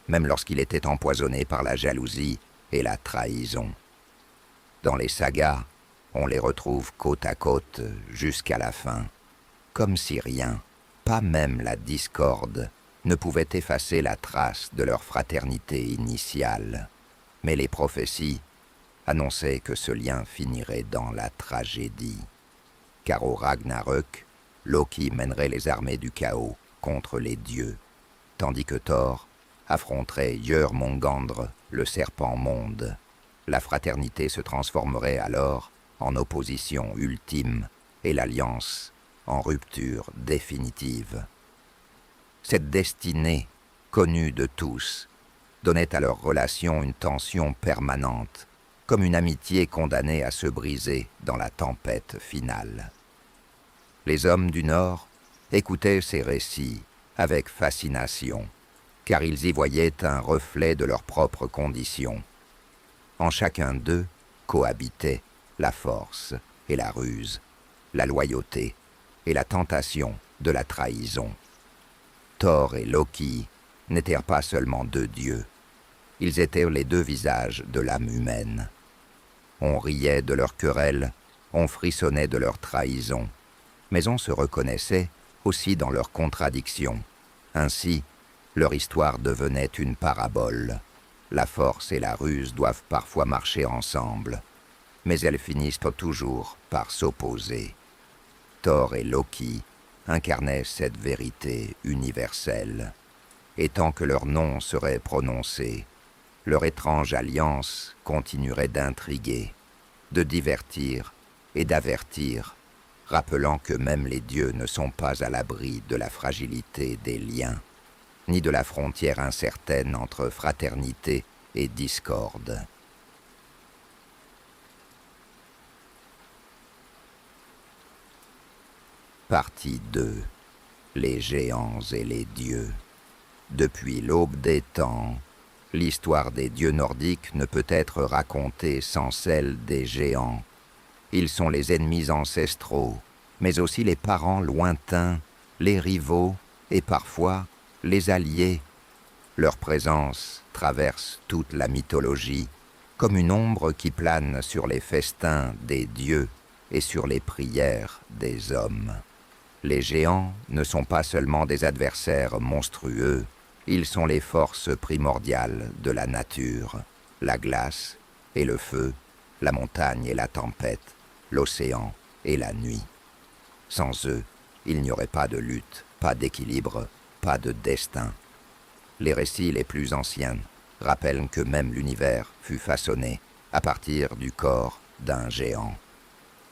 S1: même lorsqu'il était empoisonné par la jalousie et la trahison. Dans les sagas, on les retrouve côte à côte jusqu'à la fin, comme si rien, pas même la discorde, ne pouvait effacer la trace de leur fraternité initiale. Mais les prophéties annonçaient que ce lien finirait dans la tragédie. Car au Ragnarök, Loki mènerait les armées du chaos contre les dieux, tandis que Thor affronterait Jörmungandr, le serpent-monde. La fraternité se transformerait alors en opposition ultime et l'alliance en rupture définitive. Cette destinée, connue de tous, donnait à leur relation une tension permanente, comme une amitié condamnée à se briser dans la tempête finale. Les hommes du Nord écoutaient ces récits avec fascination, car ils y voyaient un reflet de leurs propres conditions. En chacun d'eux cohabitaient la force et la ruse, la loyauté et la tentation de la trahison. Thor et Loki n'étaient pas seulement deux dieux, ils étaient les deux visages de l'âme humaine. On riait de leur querelle, on frissonnait de leur trahison, mais on se reconnaissait aussi dans leurs contradictions. Ainsi, leur histoire devenait une parabole. La force et la ruse doivent parfois marcher ensemble, mais elles finissent toujours par s'opposer. Thor et Loki incarnaient cette vérité universelle, et tant que leur nom serait prononcé, leur étrange alliance continuerait d'intriguer, de divertir et d'avertir, rappelant que même les dieux ne sont pas à l'abri de la fragilité des liens, ni de la frontière incertaine entre fraternité et discorde. Partie 2. Les géants et les dieux. Depuis l'aube des temps, l'histoire des dieux nordiques ne peut être racontée sans celle des géants. Ils sont les ennemis ancestraux, mais aussi les parents lointains, les rivaux et parfois les alliés. Leur présence traverse toute la mythologie, comme une ombre qui plane sur les festins des dieux et sur les prières des hommes. Les géants ne sont pas seulement des adversaires monstrueux, ils sont les forces primordiales de la nature, la glace et le feu, la montagne et la tempête, l'océan et la nuit. Sans eux, il n'y aurait pas de lutte, pas d'équilibre, pas de destin. Les récits les plus anciens rappellent que même l'univers fut façonné à partir du corps d'un géant.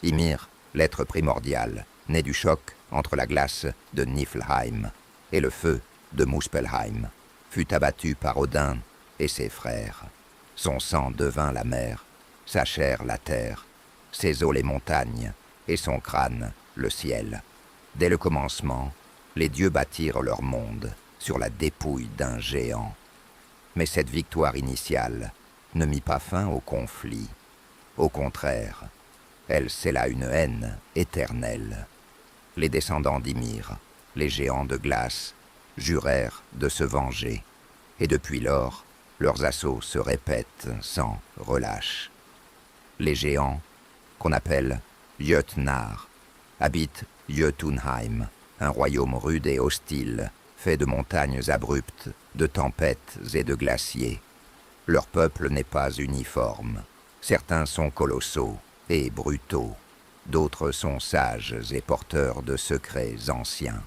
S1: Ymir, l'être primordial, né du choc entre la glace de Niflheim et le feu de Muspelheim, fut abattu par Odin et ses frères. Son sang devint la mer, sa chair la terre, ses os les montagnes et son crâne le ciel. Dès le commencement, les dieux bâtirent leur monde sur la dépouille d'un géant. Mais cette victoire initiale ne mit pas fin au conflit. Au contraire, elle scella une haine éternelle. Les descendants d'Ymir, les géants de glace, jurèrent de se venger, et depuis lors, leurs assauts se répètent sans relâche. Les géants, qu'on appelle Jötnar, habitent Jötunheim, un royaume rude et hostile, fait de montagnes abruptes, de tempêtes et de glaciers. Leur peuple n'est pas uniforme. Certains sont colossaux et brutaux, d'autres sont sages et porteurs de secrets anciens.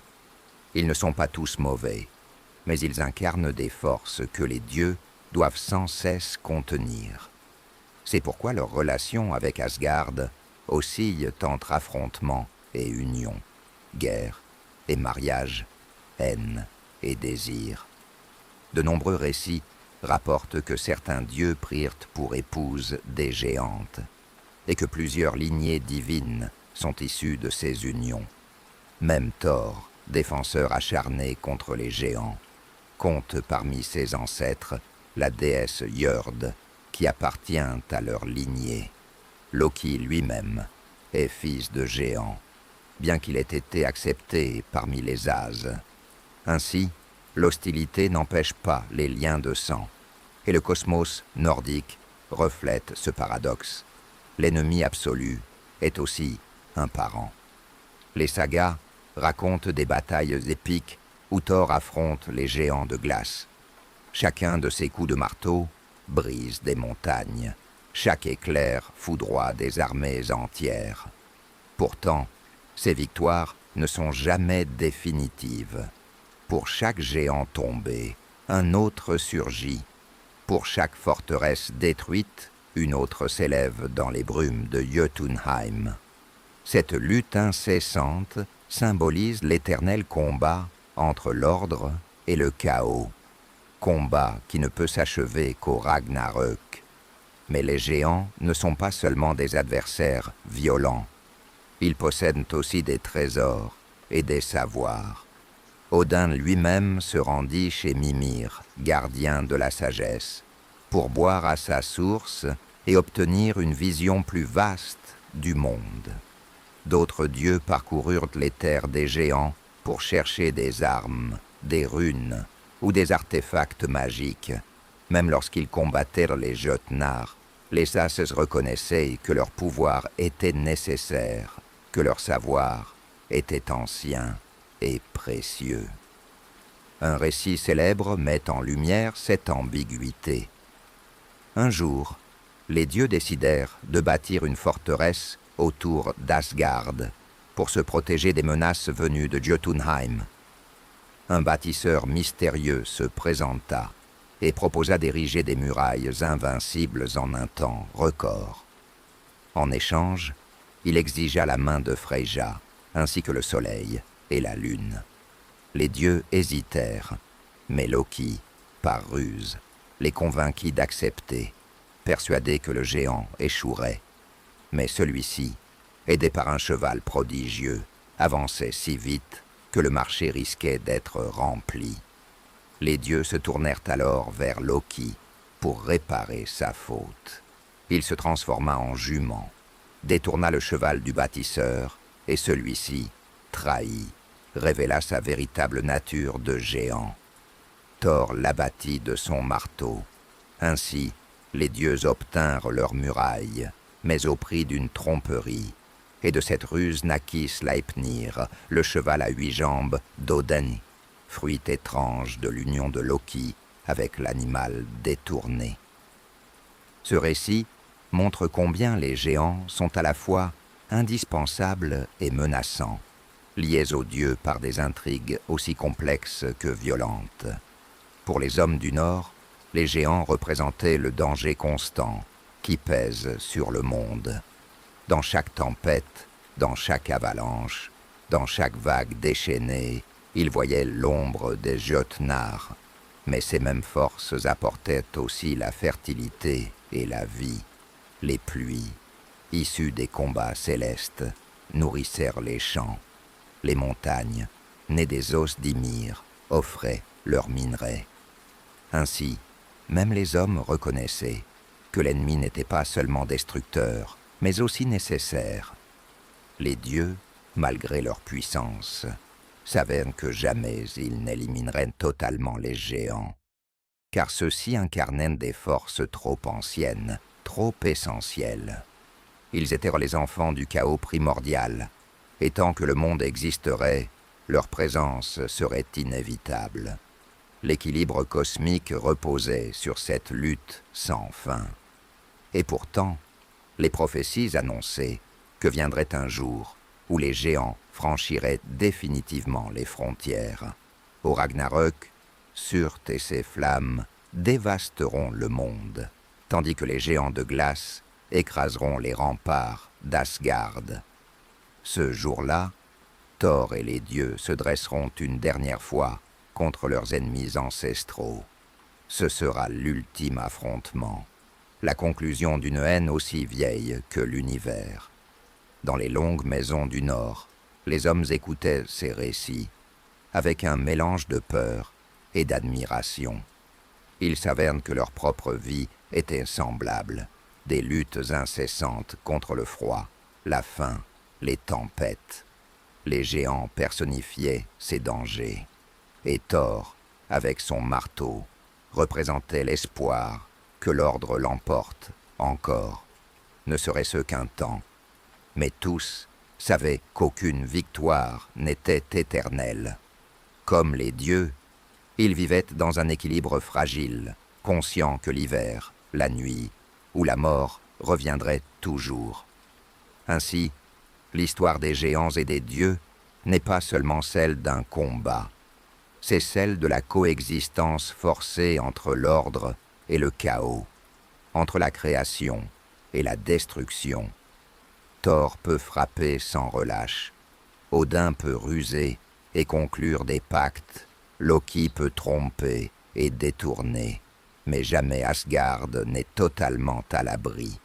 S1: Ils ne sont pas tous mauvais, mais ils incarnent des forces que les dieux doivent sans cesse contenir. C'est pourquoi leur relation avec Asgard oscille entre affrontement et union, guerre et mariage, haine et désir. De nombreux récits rapportent que certains dieux prirent pour épouses des géantes, et que plusieurs lignées divines sont issues de ces unions. Même Thor, défenseur acharné contre les géants, compte parmi ses ancêtres la déesse Jörd, qui appartient à leur lignée. Loki lui-même est fils de géants, bien qu'il ait été accepté parmi les Ases. Ainsi, l'hostilité n'empêche pas les liens de sang, et le cosmos nordique reflète ce paradoxe. L'ennemi absolu est aussi un parent. Les sagas racontent des batailles épiques où Thor affronte les géants de glace. Chacun de ses coups de marteau brise des montagnes. Chaque éclair foudroie des armées entières. Pourtant, ces victoires ne sont jamais définitives. Pour chaque géant tombé, un autre surgit. Pour chaque forteresse détruite, une autre s'élève dans les brumes de Jötunheim. Cette lutte incessante symbolise l'éternel combat entre l'ordre et le chaos. Combat qui ne peut s'achever qu'au Ragnarök. Mais les géants ne sont pas seulement des adversaires violents. Ils possèdent aussi des trésors et des savoirs. Odin lui-même se rendit chez Mimir, gardien de la sagesse, pour boire à sa source et obtenir une vision plus vaste du monde. D'autres dieux parcoururent les terres des géants pour chercher des armes, des runes ou des artefacts magiques. Même lorsqu'ils combattèrent les Jötnar, les Ases reconnaissaient que leur pouvoir était nécessaire, que leur savoir était ancien et précieux. Un récit célèbre met en lumière cette ambiguïté. Un jour, les dieux décidèrent de bâtir une forteresse autour d'Asgard pour se protéger des menaces venues de Jötunheim. Un bâtisseur mystérieux se présenta et proposa d'ériger des murailles invincibles en un temps record. En échange, il exigea la main de Freyja, ainsi que le soleil et la lune. Les dieux hésitèrent, mais Loki, par ruse, les convainquit d'accepter, persuadé que le géant échouerait. Mais celui-ci, aidé par un cheval prodigieux, avançait si vite que le marché risquait d'être rempli. Les dieux se tournèrent alors vers Loki pour réparer sa faute. Il se transforma en jument, détourna le cheval du bâtisseur et celui-ci, trahi, révéla sa véritable nature de géant. Thor l'abattit de son marteau. Ainsi, les dieux obtinrent leurs murailles, mais au prix d'une tromperie. Et de cette ruse naquit Sleipnir, le cheval à 8 jambes d'Odin, fruit étrange de l'union de Loki avec l'animal détourné. Ce récit montre combien les géants sont à la fois indispensables et menaçants, liés aux dieux par des intrigues aussi complexes que violentes. Pour les hommes du Nord, les géants représentaient le danger constant qui pèse sur le monde. Dans chaque tempête, dans chaque avalanche, dans chaque vague déchaînée, ils voyaient l'ombre des Jötnar. Mais ces mêmes forces apportaient aussi la fertilité et la vie. Les pluies, issues des combats célestes, nourrissèrent les champs. Les montagnes, nées des os d'Ymir, offraient leurs minerais. Ainsi, même les hommes reconnaissaient que l'ennemi n'était pas seulement destructeur, mais aussi nécessaire. Les dieux, malgré leur puissance, savaient que jamais ils n'élimineraient totalement les géants, car ceux-ci incarnaient des forces trop anciennes, trop essentielles. Ils étaient les enfants du chaos primordial, et tant que le monde existerait, leur présence serait inévitable. L'équilibre cosmique reposait sur cette lutte sans fin. Et pourtant, les prophéties annonçaient que viendrait un jour où les géants franchiraient définitivement les frontières. Au Ragnarök, Surte et ses flammes dévasteront le monde, tandis que les géants de glace écraseront les remparts d'Asgard. Ce jour-là, Thor et les dieux se dresseront une dernière fois contre leurs ennemis ancestraux. Ce sera l'ultime affrontement, la conclusion d'une haine aussi vieille que l'univers. Dans les longues maisons du Nord, les hommes écoutaient ces récits, avec un mélange de peur et d'admiration. Ils savèrent que leur propre vie était semblable, des luttes incessantes contre le froid, la faim, les tempêtes. Les géants personnifiaient ces dangers, et Thor, avec son marteau, représentait l'espoir que l'ordre l'emporte encore. Ne serait-ce qu'un temps, mais tous savaient qu'aucune victoire n'était éternelle. Comme les dieux, ils vivaient dans un équilibre fragile, conscients que l'hiver, la nuit ou la mort reviendraient toujours. Ainsi, l'histoire des géants et des dieux n'est pas seulement celle d'un combat, c'est celle de la coexistence forcée entre l'ordre et le chaos, entre la création et la destruction. Thor peut frapper sans relâche, Odin peut ruser et conclure des pactes, Loki peut tromper et détourner, mais jamais Asgard n'est totalement à l'abri.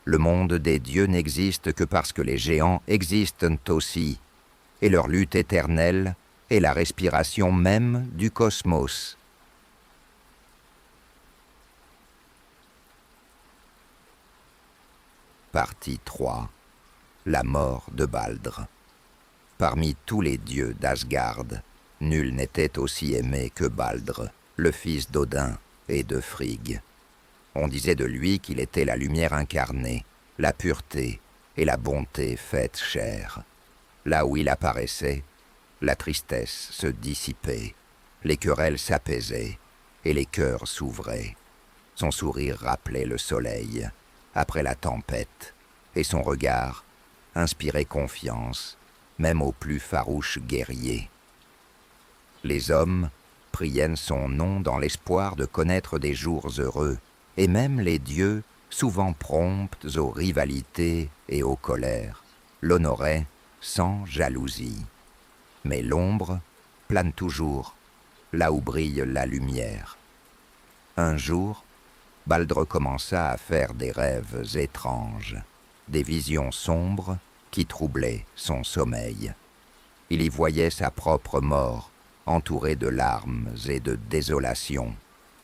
S1: Le monde des dieux n'existe que parce que les géants existent aussi, et leur lutte éternelle est la respiration même du cosmos. Partie 3. La mort de Baldr. Parmi tous les dieux d'Asgard, nul n'était aussi aimé que Baldr, le fils d'Odin et de Frigg. On disait de lui qu'il était la lumière incarnée, la pureté et la bonté faite chair. Là où il apparaissait, la tristesse se dissipait, les querelles s'apaisaient et les cœurs s'ouvraient. Son sourire rappelait le soleil après la tempête, et son regard inspirait confiance, même aux plus farouches guerriers. Les hommes priaient son nom dans l'espoir de connaître des jours heureux, et même les dieux, souvent prompts aux rivalités et aux colères, l'honoraient sans jalousie. Mais l'ombre plane toujours là où brille la lumière. Un jour, Baldr commença à faire des rêves étranges, des visions sombres qui troublaient son sommeil. Il y voyait sa propre mort, entourée de larmes et de désolation.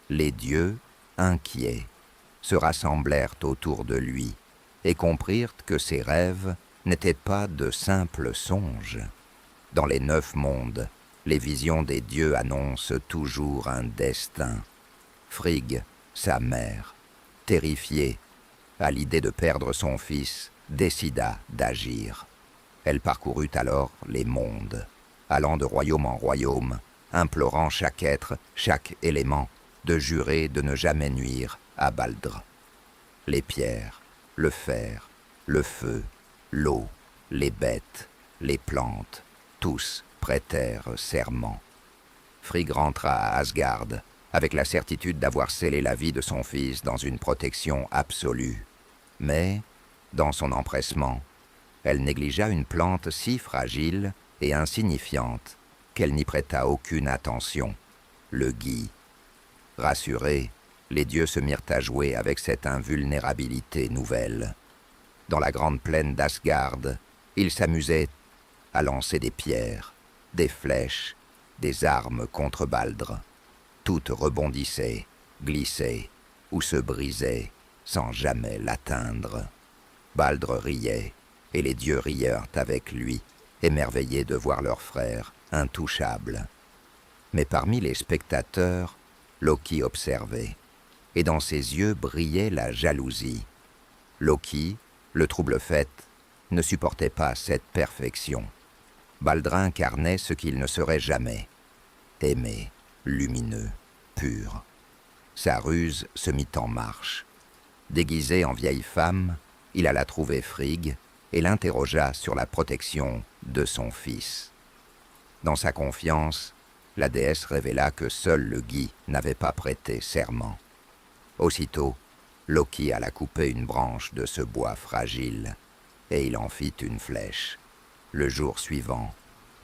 S1: Les dieux, inquiets, se rassemblèrent autour de lui et comprirent que ses rêves n'étaient pas de simples songes. Dans les 9 mondes, les visions des dieux annoncent toujours un destin. Frigg, sa mère, terrifiée à l'idée de perdre son fils, décida d'agir. Elle parcourut alors les mondes, allant de royaume en royaume, implorant chaque être, chaque élément, de jurer de ne jamais nuire à Baldr. Les pierres, le fer, le feu, l'eau, les bêtes, les plantes, tous prêtèrent serment. Frigg rentra à Asgard, avec la certitude d'avoir scellé la vie de son fils dans une protection absolue. Mais, dans son empressement, elle négligea une plante si fragile et insignifiante qu'elle n'y prêta aucune attention, le gui. Rassurés, les dieux se mirent à jouer avec cette invulnérabilité nouvelle. Dans la grande plaine d'Asgard, ils s'amusaient à lancer des pierres, des flèches, des armes contre Baldr. Toutes rebondissaient, glissaient ou se brisaient sans jamais l'atteindre. Baldr riait, et les dieux rièrent avec lui, émerveillés de voir leur frère intouchable. Mais parmi les spectateurs, Loki observait, et dans ses yeux brillait la jalousie. Loki, Le trouble fait ne supportait pas cette perfection. Baldr incarnait ce qu'il ne serait jamais. Aimé, lumineux, pur. Sa ruse se mit en marche. Déguisé en vieille femme, il alla trouver Frigg et l'interrogea sur la protection de son fils. Dans sa confiance, la déesse révéla que seul le Gui n'avait pas prêté serment. Aussitôt, Loki alla couper une branche de ce bois fragile, et il en fit une flèche. Le jour suivant,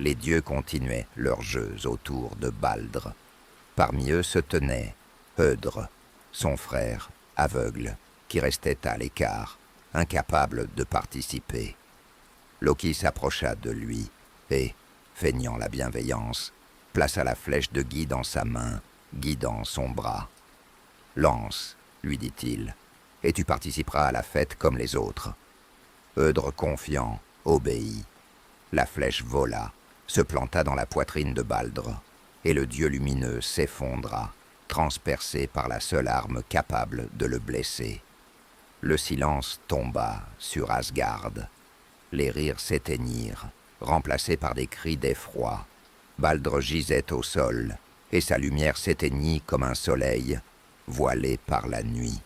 S1: les dieux continuaient leurs jeux autour de Baldr. Parmi eux se tenait Hödr, son frère, aveugle, qui restait à l'écart, incapable de participer. Loki s'approcha de lui et, feignant la bienveillance, plaça la flèche de Gui dans sa main, guidant son bras. « Lance, lui dit-il, et tu participeras à la fête comme les autres. » Hödr, confiant, obéit. La flèche vola, se planta dans la poitrine de Baldr, et le dieu lumineux s'effondra, transpercé par la seule arme capable de le blesser. Le silence tomba sur Asgard. Les rires s'éteignirent, remplacés par des cris d'effroi. Baldr gisait au sol, et sa lumière s'éteignit comme un soleil, voilé par la nuit.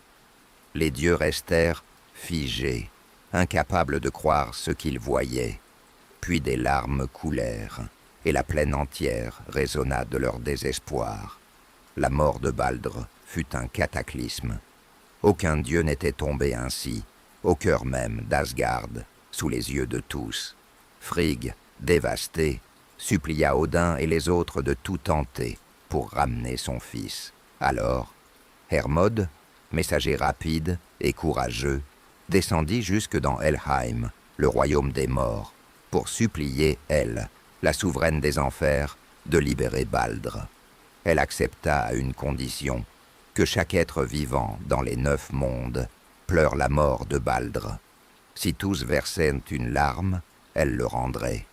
S1: Les dieux restèrent figés, incapables de croire ce qu'ils voyaient. Puis des larmes coulèrent, et la plaine entière résonna de leur désespoir. La mort de Baldr fut un cataclysme. Aucun dieu n'était tombé ainsi, au cœur même d'Asgard, sous les yeux de tous. Frigg, dévasté, supplia Odin et les autres de tout tenter pour ramener son fils. Alors, Hermod, messager rapide et courageux, descendit jusque dans Helheim, le royaume des morts, pour supplier Hel, la souveraine des enfers, de libérer Baldr. Elle accepta à une condition, que chaque être vivant dans les 9 mondes pleure la mort de Baldr. Si tous versaient une larme, elle le rendrait.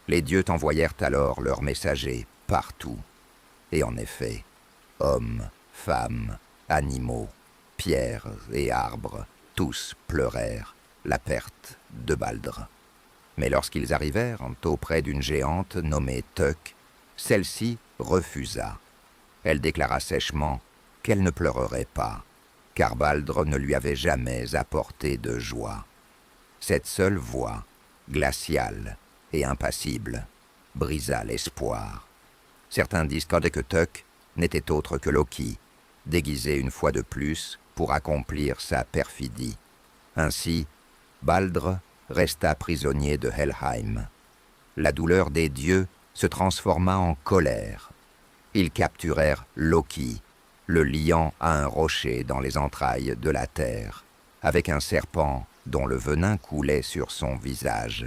S1: Les dieux envoyèrent alors leurs messagers partout. Et en effet, hommes, femmes, animaux, pierres et arbres, tous pleurèrent la perte de Baldr. Mais lorsqu'ils arrivèrent auprès d'une géante nommée Tök, celle-ci refusa. Elle déclara sèchement qu'elle ne pleurerait pas, car Baldr ne lui avait jamais apporté de joie. Cette seule voix, glaciale et impassible, brisa l'espoir. Certains disent que Tök n'était autre que Loki, déguisé une fois de plus pour accomplir sa perfidie. Ainsi, Baldr resta prisonnier de Helheim. La douleur des dieux se transforma en colère. Ils capturèrent Loki, le liant à un rocher dans les entrailles de la terre, avec un serpent dont le venin coulait sur son visage.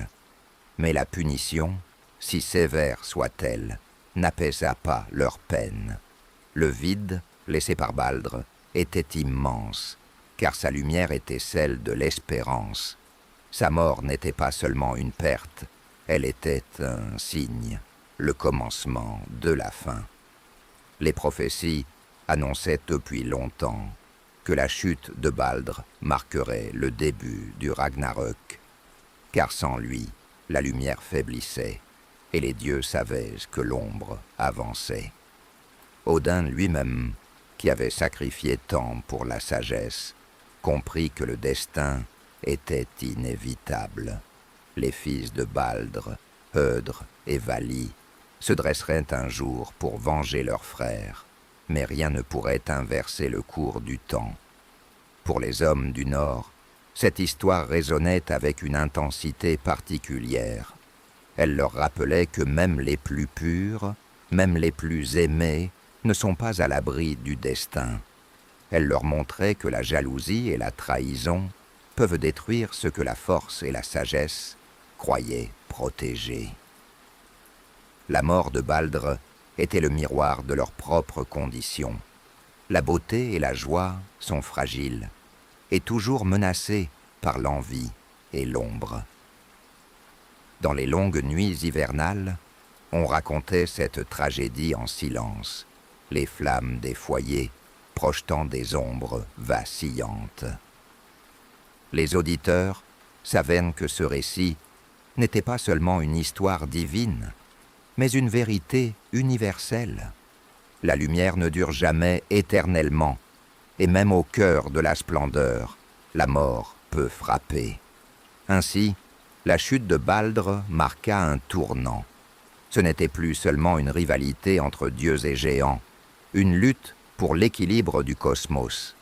S1: Mais la punition, si sévère soit-elle, n'apaisa pas leur peine. Le vide, laissé par Baldr, était immense, car sa lumière était celle de l'espérance. Sa mort n'était pas seulement une perte, elle était un signe, le commencement de la fin. Les prophéties annonçaient depuis longtemps que la chute de Baldr marquerait le début du Ragnarök, car sans lui, la lumière faiblissait, et les dieux savaient que l'ombre avançait. Odin lui-même, qui avait sacrifié tant pour la sagesse, comprit que le destin était inévitable. Les fils de Baldr, Hödr et Vali, se dresseraient un jour pour venger leurs frères, mais rien ne pourrait inverser le cours du temps. Pour les hommes du Nord, cette histoire résonnait avec une intensité particulière. Elle leur rappelait que même les plus purs, même les plus aimés, ne sont pas à l'abri du destin. Elle leur montrait que la jalousie et la trahison peuvent détruire ce que la force et la sagesse croyaient protéger. La mort de Baldr était le miroir de leur propre condition. La beauté et la joie sont fragiles et toujours menacées par l'envie et l'ombre. Dans les longues nuits hivernales, on racontait cette tragédie en silence, les flammes des foyers projetant des ombres vacillantes. Les auditeurs savaient que ce récit n'était pas seulement une histoire divine, mais une vérité universelle. La lumière ne dure jamais éternellement, et même au cœur de la splendeur, la mort peut frapper. Ainsi, la chute de Baldr marqua un tournant. Ce n'était plus seulement une rivalité entre dieux et géants, une lutte pour l'équilibre du cosmos.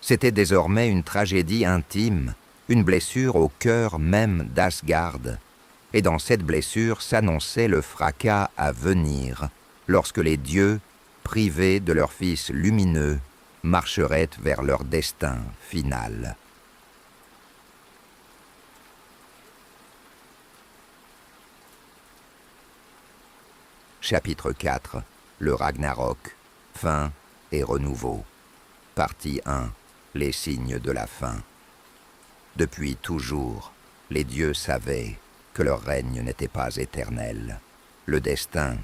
S1: C'était désormais une tragédie intime, une blessure au cœur même d'Asgard. Et dans cette blessure s'annonçait le fracas à venir, lorsque les dieux, privés de leur fils lumineux, marcheraient vers leur destin final. Chapitre 4. Le Ragnarok. Fin et renouveau. Partie 1. Les signes de la fin. Depuis toujours, les dieux savaient que leur règne n'était pas éternel. Le destin,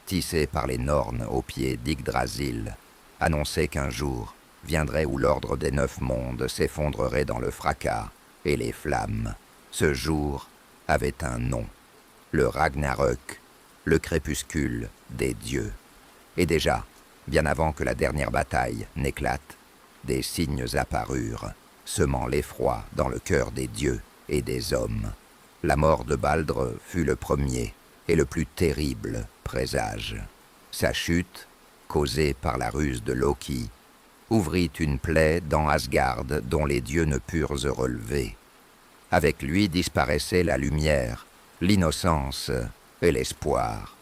S1: tissé par les Nornes au pied d'Yggdrasil, annonçait qu'un jour viendrait où l'ordre des 9 mondes s'effondrerait dans le fracas et les flammes. Ce jour avait un nom, le Ragnarök, le crépuscule des dieux. Et déjà, bien avant que la dernière bataille n'éclate, des signes apparurent, semant l'effroi dans le cœur des dieux et des hommes. La mort de Baldr fut le premier et le plus terrible présage. Sa chute, causée par la ruse de Loki, ouvrit une plaie dans Asgard dont les dieux ne purent se relever. Avec lui disparaissait la lumière, l'innocence et l'espoir.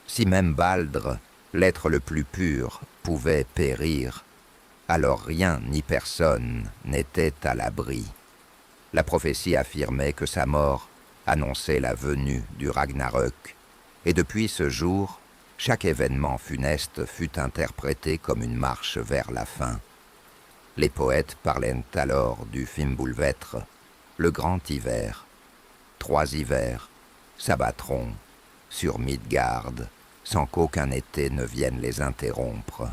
S1: Si même Baldr, l'être le plus pur, pouvait périr, alors rien ni personne n'était à l'abri. La prophétie affirmait que sa mort annonçait la venue du Ragnarök, et depuis ce jour, chaque événement funeste fut interprété comme une marche vers la fin. Les poètes parlaient alors du Fimbulvetr, le grand hiver. 3 hivers s'abattront sur Midgard sans qu'aucun été ne vienne les interrompre.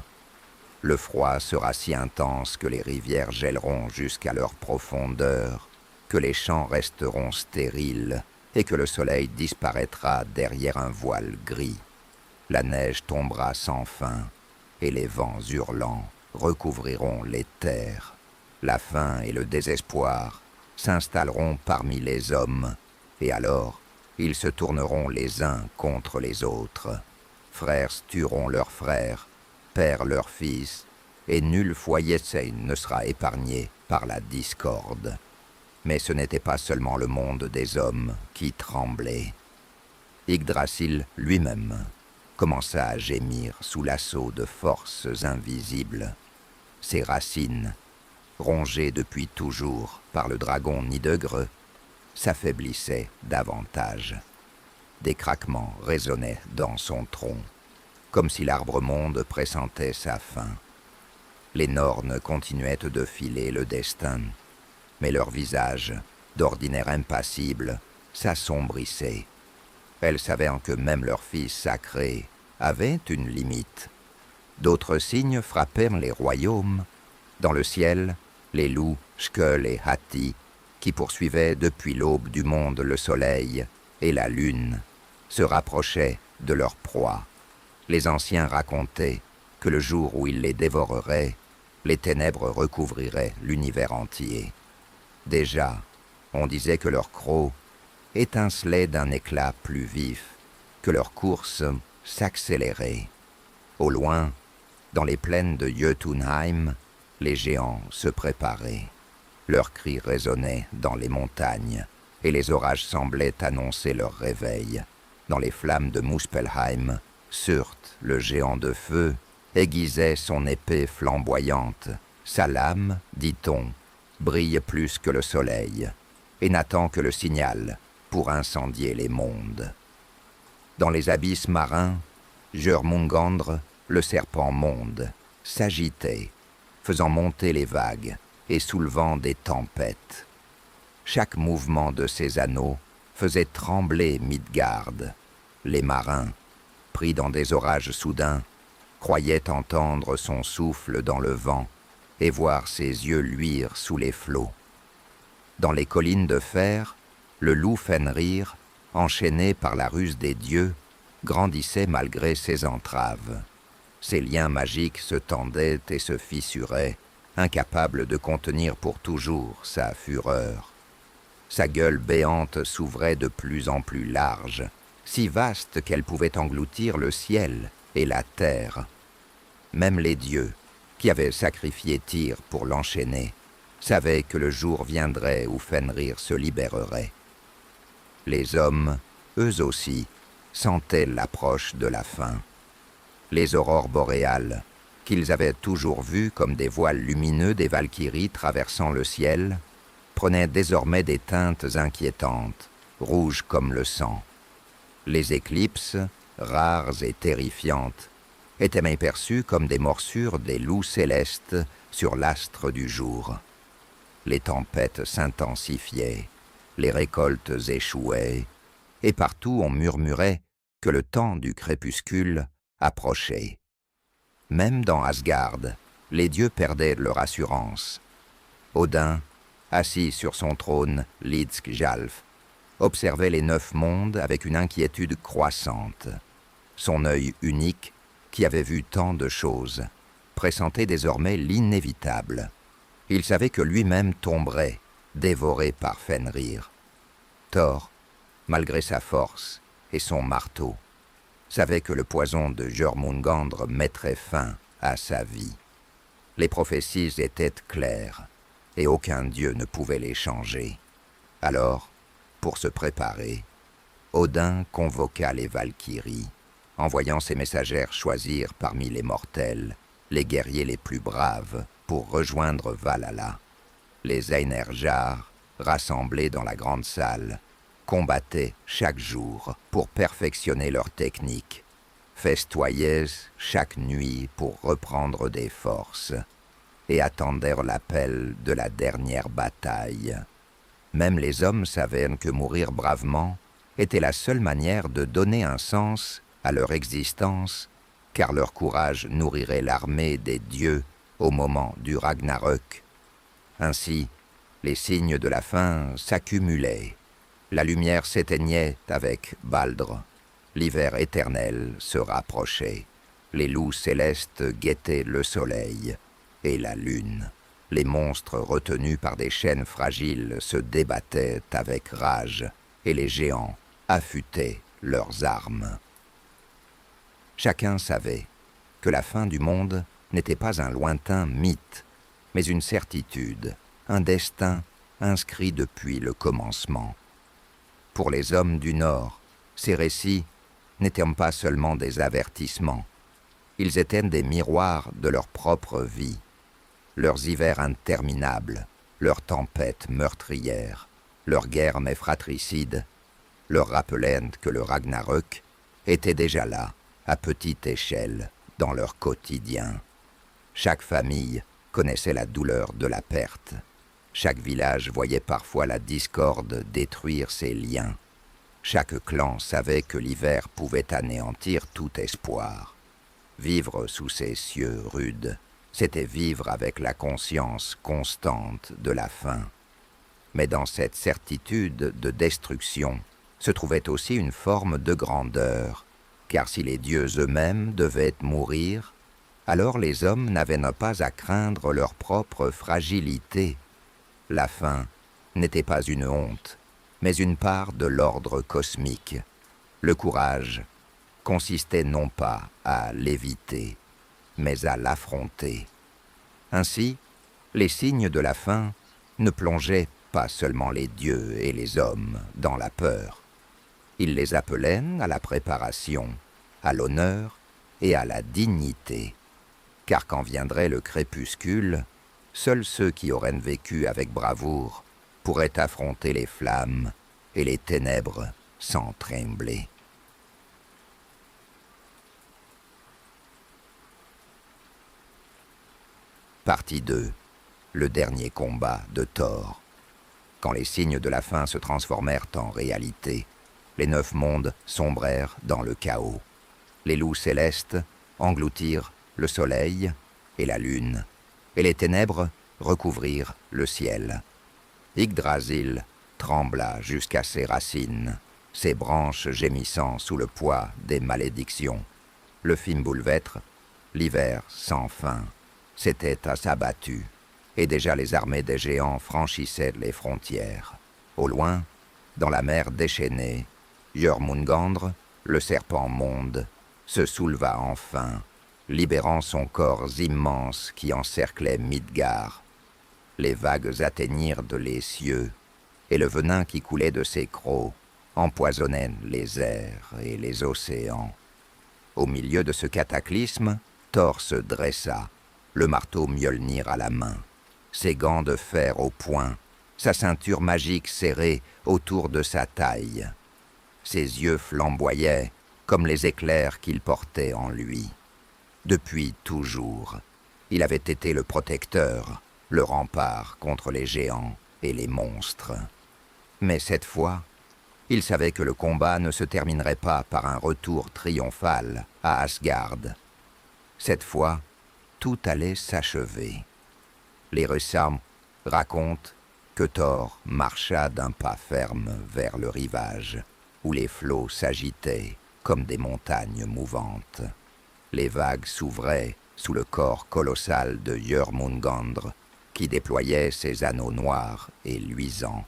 S1: Le froid sera si intense que les rivières gèleront jusqu'à leur profondeur, que les champs resteront stériles et que le soleil disparaîtra derrière un voile gris. La neige tombera sans fin et les vents hurlants recouvriront les terres. La faim et le désespoir s'installeront parmi les hommes et alors ils se tourneront les uns contre les autres. Frères tueront leurs frères, pères leurs fils, et nul foyer sain ne sera épargné par la discorde. Mais ce n'était pas seulement le monde des hommes qui tremblait. Yggdrasil lui-même commença à gémir sous l'assaut de forces invisibles. Ses racines, rongées depuis toujours par le dragon Nidegre, s'affaiblissaient davantage. Des craquements résonnaient dans son tronc, comme si l'arbre-monde pressentait sa fin. Les Nornes continuaient de filer le destin, mais leurs visages, d'ordinaire impassibles, s'assombrissaient. Elles savaient que même leurs fils sacrés avaient une limite. D'autres signes frappèrent les royaumes. Dans le ciel, les loups, Skjöll et Hati, qui poursuivaient depuis l'aube du monde le soleil et la lune, se rapprochaient de leur proie. Les anciens racontaient que le jour où ils les dévoreraient, les ténèbres recouvriraient l'univers entier. Déjà, on disait que leurs crocs étincelaient d'un éclat plus vif, que leur course s'accélérait. Au loin, dans les plaines de Jötunheim, les géants se préparaient. Leurs cris résonnaient dans les montagnes, et les orages semblaient annoncer leur réveil. Dans les flammes de Muspelheim, Surt, le géant de feu, aiguisait son épée flamboyante. Sa lame, dit-on, brille plus que le soleil, et n'attend que le signal pour incendier les mondes. Dans les abysses marins, Jörmungandr, le serpent monde, s'agitait, faisant monter les vagues et soulevant des tempêtes. Chaque mouvement de ses anneaux faisait trembler Midgard. Les marins, pris dans des orages soudains, croyaient entendre son souffle dans le vent et voir ses yeux luire sous les flots. dans les collines de fer, le loup Fenrir, enchaîné par la ruse des dieux, grandissait malgré ses entraves. Ses liens magiques se tendaient et se fissuraient, incapable de contenir pour toujours sa fureur. Sa gueule béante s'ouvrait de plus en plus large, si vaste qu'elle pouvait engloutir le ciel et la terre. Même les dieux, qui avaient sacrifié Tyr pour l'enchaîner, savaient que le jour viendrait où Fenrir se libérerait. Les hommes, eux aussi, sentaient l'approche de la fin. Les aurores boréales, qu'ils avaient toujours vues comme des voiles lumineux des Valkyries traversant le ciel, prenaient désormais des teintes inquiétantes, rouges comme le sang. Les éclipses, rares et terrifiantes, étaient même perçues comme des morsures des loups célestes sur l'astre du jour. Les tempêtes s'intensifiaient, les récoltes échouaient, et partout on murmurait que le temps du crépuscule approchait. Même dans Asgard, les dieux perdaient leur assurance. Odin, assis sur son trône, Lidskjalf, observait les 9 mondes avec une inquiétude croissante. Son œil unique, qui avait vu tant de choses, pressentait désormais l'inévitable. Il savait que lui-même tomberait, dévoré par Fenrir. Thor, malgré sa force et son marteau, savait que le poison de Jormungandr mettrait fin à sa vie. Les prophéties étaient claires, et aucun dieu ne pouvait les changer. Alors, pour se préparer, Odin convoqua les Valkyries, envoyant ses messagères choisir parmi les mortels les guerriers les plus braves pour rejoindre Valhalla. Les Einherjar, rassemblés dans la grande salle, combattaient chaque jour pour perfectionner leur technique, festoyaient chaque nuit pour reprendre des forces et attendèrent l'appel de la dernière bataille. Même les hommes savaient que mourir bravement était la seule manière de donner un sens à leur existence, car leur courage nourrirait l'armée des dieux au moment du Ragnarök. Ainsi, les signes de la fin s'accumulaient. La lumière s'éteignait avec Baldr. L'hiver éternel se rapprochait. Les loups célestes guettaient le soleil et la lune. Les monstres retenus par des chaînes fragiles se débattaient avec rage et les géants affûtaient leurs armes. Chacun savait que la fin du monde n'était pas un lointain mythe, mais une certitude, un destin inscrit depuis le commencement. Pour les hommes du Nord, ces récits n'étaient pas seulement des avertissements, ils étaient des miroirs de leur propre vie, leurs hivers interminables, leurs tempêtes meurtrières, leurs guerres mais fratricides, leur rappelaient que le Ragnarök était déjà là, à petite échelle, dans leur quotidien. Chaque famille connaissait la douleur de la perte. Chaque village voyait parfois la discorde détruire ses liens. Chaque clan savait que l'hiver pouvait anéantir tout espoir. Vivre sous ces cieux rudes, c'était vivre avec la conscience constante de la fin. Mais dans cette certitude de destruction se trouvait aussi une forme de grandeur, car si les dieux eux-mêmes devaient mourir, alors les hommes n'avaient pas à craindre leur propre fragilité. La fin n'était pas une honte, mais une part de l'ordre cosmique. Le courage consistait non pas à l'éviter, mais à l'affronter. Ainsi, les signes de la fin ne plongeaient pas seulement les dieux et les hommes dans la peur. Ils les appelaient à la préparation, à l'honneur et à la dignité. Car quand viendrait le crépuscule, seuls ceux qui auraient vécu avec bravoure pourraient affronter les flammes et les ténèbres sans trembler. Partie 2. Le dernier combat de Thor. Quand les signes de la fin se transformèrent en réalité, les 9 mondes sombrèrent dans le chaos. Les loups célestes engloutirent le soleil et la lune, et les ténèbres recouvrirent le ciel. Yggdrasil trembla jusqu'à ses racines, ses branches gémissant sous le poids des malédictions. Le Fimbulvetr, l'hiver sans fin, s'était abattu, et déjà les armées des géants franchissaient les frontières. Au loin, dans la mer déchaînée, Jörmungandr, le serpent monde, se souleva enfin, libérant son corps immense qui encerclait Midgard. Les vagues atteignirent de les cieux, et le venin qui coulait de ses crocs empoisonnait les airs et les océans. Au milieu de ce cataclysme, Thor se dressa, le marteau Mjolnir à la main, ses gants de fer au poing, sa ceinture magique serrée autour de sa taille. Ses yeux flamboyaient comme les éclairs qu'il portait en lui. Depuis toujours, il avait été le protecteur, le rempart contre les géants et les monstres. Mais cette fois, il savait que le combat ne se terminerait pas par un retour triomphal à Asgard. Cette fois, tout allait s'achever. Les Rusam racontent que Thor marcha d'un pas ferme vers le rivage, où les flots s'agitaient comme des montagnes mouvantes. Les vagues s'ouvraient sous le corps colossal de Jörmungandr, qui déployait ses anneaux noirs et luisants.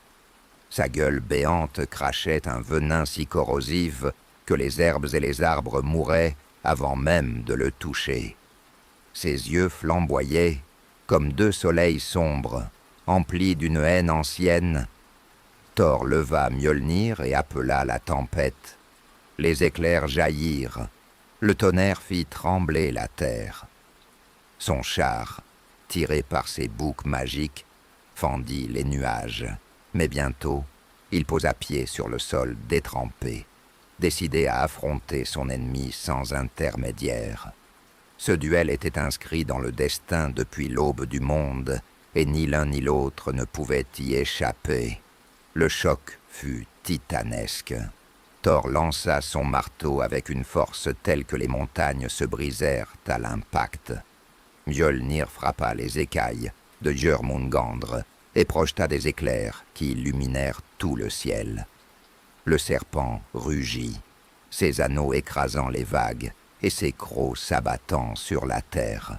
S1: Sa gueule béante crachait un venin si corrosif que les herbes et les arbres mouraient avant même de le toucher. Ses yeux flamboyaient comme deux soleils sombres, emplis d'une haine ancienne. Thor leva Mjolnir et appela la tempête. Les éclairs jaillirent, le tonnerre fit trembler la terre. Son char, tiré par ses boucs magiques, fendit les nuages. Mais bientôt, il posa pied sur le sol détrempé, décidé à affronter son ennemi sans intermédiaire. Ce duel était inscrit dans le destin depuis l'aube du monde, et ni l'un ni l'autre ne pouvait y échapper. Le choc fut titanesque. Thor lança son marteau avec une force telle que les montagnes se brisèrent à l'impact. Mjolnir frappa les écailles de Jörmungandr et projeta des éclairs qui illuminèrent tout le ciel. Le serpent rugit, ses anneaux écrasant les vagues et ses crocs s'abattant sur la terre.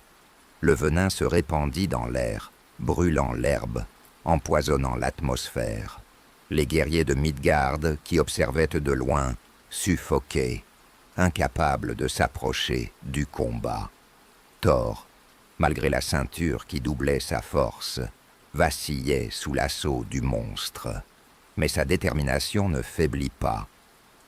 S1: Le venin se répandit dans l'air, brûlant l'herbe, empoisonnant l'atmosphère. Les guerriers de Midgard, qui observaient de loin, suffoquaient, incapables de s'approcher du combat. Thor, malgré la ceinture qui doublait sa force, vacillait sous l'assaut du monstre. Mais sa détermination ne faiblit pas.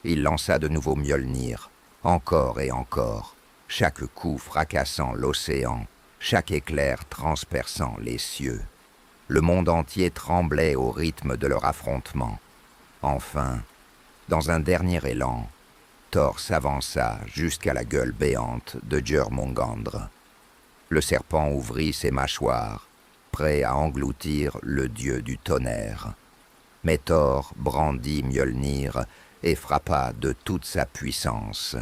S1: Il lança de nouveau Mjolnir, encore et encore, chaque coup fracassant l'océan, chaque éclair transperçant les cieux. Le monde entier tremblait au rythme de leur affrontement. Enfin, dans un dernier élan, Thor s'avança jusqu'à la gueule béante de Jörmungandr. Le serpent ouvrit ses mâchoires, prêt à engloutir le dieu du tonnerre. Mais Thor brandit Mjolnir et frappa de toute sa puissance.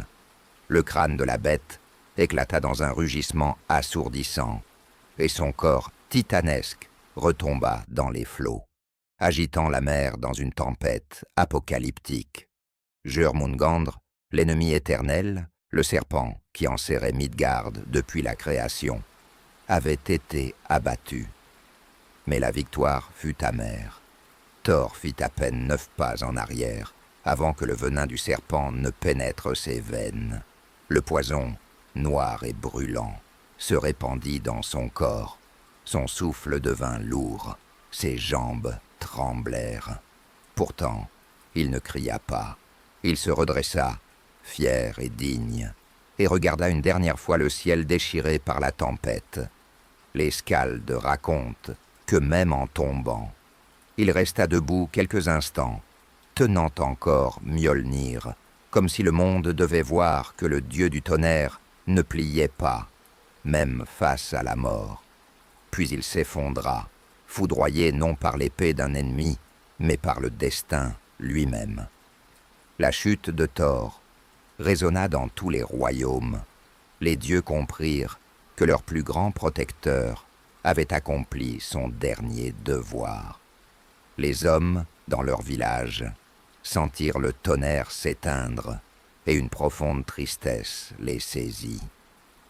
S1: Le crâne de la bête éclata dans un rugissement assourdissant, et son corps titanesque retomba dans les flots, agitant la mer dans une tempête apocalyptique. Jörmungandr, l'ennemi éternel, le serpent qui enserrait Midgard depuis la création, avait été abattu. Mais la victoire fut amère. Thor fit à peine 9 pas en arrière, avant que le venin du serpent ne pénètre ses veines. Le poison, noir et brûlant, se répandit dans son corps. Son souffle devint lourd, ses jambes tremblèrent. Pourtant, il ne cria pas. Il se redressa, fier et digne, et regarda une dernière fois le ciel déchiré par la tempête. Les Skaldes racontent que même en tombant, il resta debout quelques instants, tenant encore Mjolnir, comme si le monde devait voir que le dieu du tonnerre ne pliait pas, même face à la mort. Puis il s'effondra, foudroyé non par l'épée d'un ennemi, mais par le destin lui-même. La chute de Thor résonna dans tous les royaumes. Les dieux comprirent que leur plus grand protecteur avait accompli son dernier devoir. Les hommes, dans leur village, sentirent le tonnerre s'éteindre, et une profonde tristesse les saisit.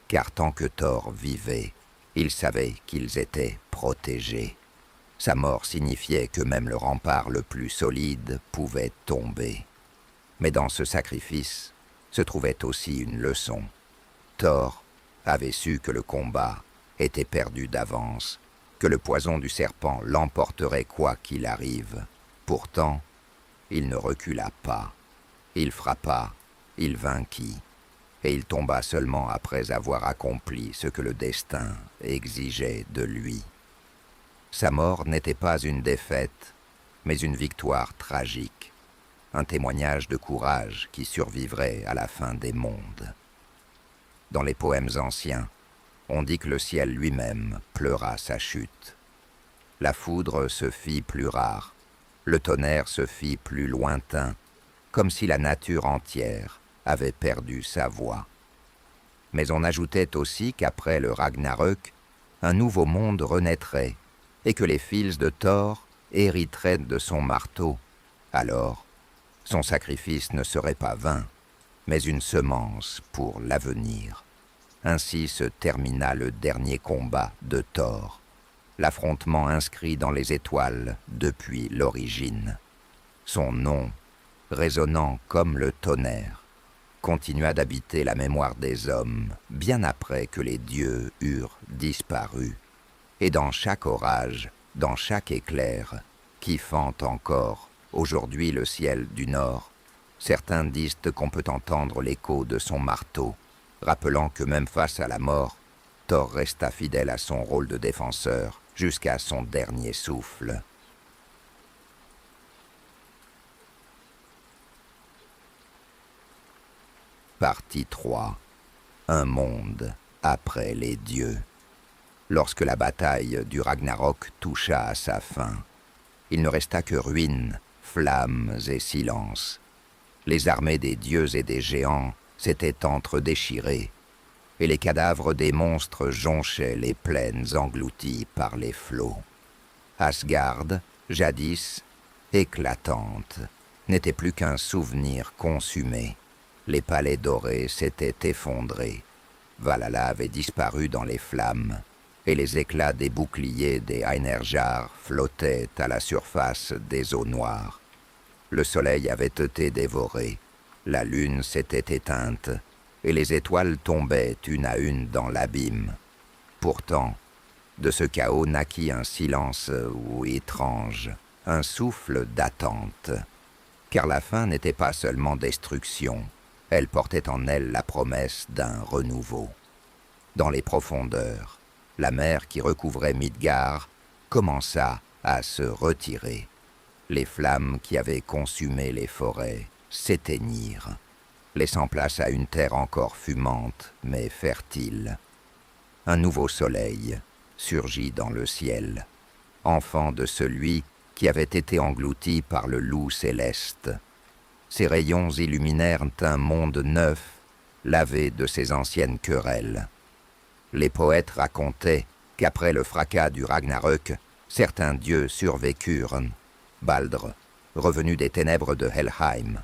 S1: Car tant que Thor vivait, ils savaient qu'ils étaient protégés. Sa mort signifiait que même le rempart le plus solide pouvait tomber. Mais dans ce sacrifice se trouvait aussi une leçon. Thor avait su que le combat était perdu d'avance, que le poison du serpent l'emporterait quoi qu'il arrive. Pourtant, il ne recula pas. Il frappa, il vainquit, et il tomba seulement après avoir accompli ce que le destin exigeait de lui. Sa mort n'était pas une défaite, mais une victoire tragique, un témoignage de courage qui survivrait à la fin des mondes. Dans les poèmes anciens, on dit que le ciel lui-même pleura sa chute. La foudre se fit plus rare, le tonnerre se fit plus lointain, comme si la nature entière avait perdu sa voix. Mais on ajoutait aussi qu'après le Ragnarök, un nouveau monde renaîtrait, et que les fils de Thor hériteraient de son marteau. Alors, son sacrifice ne serait pas vain, mais une semence pour l'avenir. Ainsi se termina le dernier combat de Thor, l'affrontement inscrit dans les étoiles depuis l'origine. Son nom, résonnant comme le tonnerre, continua d'habiter la mémoire des hommes bien après que les dieux eurent disparu. Et dans chaque orage, dans chaque éclair, qui fend encore aujourd'hui le ciel du nord, certains disent qu'on peut entendre l'écho de son marteau, rappelant que même face à la mort, Thor resta fidèle à son rôle de défenseur jusqu'à son dernier souffle. Partie 3. Un monde après les dieux. Lorsque la bataille du Ragnarok toucha à sa fin, il ne resta que ruines, flammes et silence. Les armées des dieux et des géants s'étaient entre-déchirées, et les cadavres des monstres jonchaient les plaines englouties par les flots. Asgard, jadis éclatante, n'était plus qu'un souvenir consumé. Les palais dorés s'étaient effondrés. Valhalla avait disparu dans les flammes, et les éclats des boucliers des Einherjar flottaient à la surface des eaux noires. Le soleil avait été dévoré, la lune s'était éteinte, et les étoiles tombaient une à une dans l'abîme. Pourtant, de ce chaos naquit un silence étrange, un souffle d'attente. Car la fin n'était pas seulement destruction, elle portait en elle la promesse d'un renouveau. Dans les profondeurs, la mer qui recouvrait Midgard commença à se retirer. Les flammes qui avaient consumé les forêts s'éteignirent, laissant place à une terre encore fumante mais fertile. Un nouveau soleil surgit dans le ciel, enfant de celui qui avait été englouti par le loup céleste. Ses rayons illuminèrent un monde neuf, lavé de ses anciennes querelles. Les poètes racontaient qu'après le fracas du Ragnarök, certains dieux survécurent. Baldr, revenu des ténèbres de Helheim,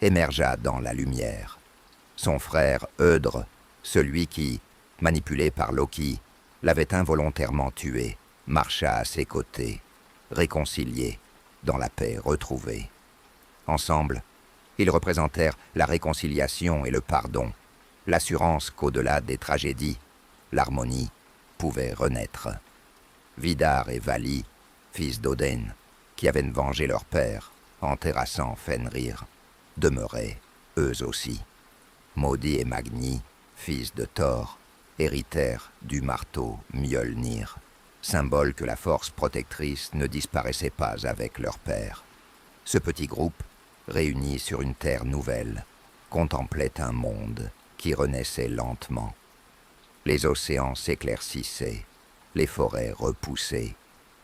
S1: émergea dans la lumière. Son frère Œdre, celui qui, manipulé par Loki, l'avait involontairement tué, marcha à ses côtés, réconciliés, dans la paix retrouvée. Ensemble, ils représentèrent la réconciliation et le pardon, l'assurance qu'au-delà des tragédies, l'harmonie pouvait renaître. Vidar et Vali, fils d'Odin, qui avaient vengé leur père en terrassant Fenrir, demeuraient eux aussi. Maudit et Magni, fils de Thor, héritèrent du marteau Mjolnir, symbole que la force protectrice ne disparaissait pas avec leur père. Ce petit groupe, réuni sur une terre nouvelle, contemplait un monde qui renaissait lentement. Les océans s'éclaircissaient, les forêts repoussaient,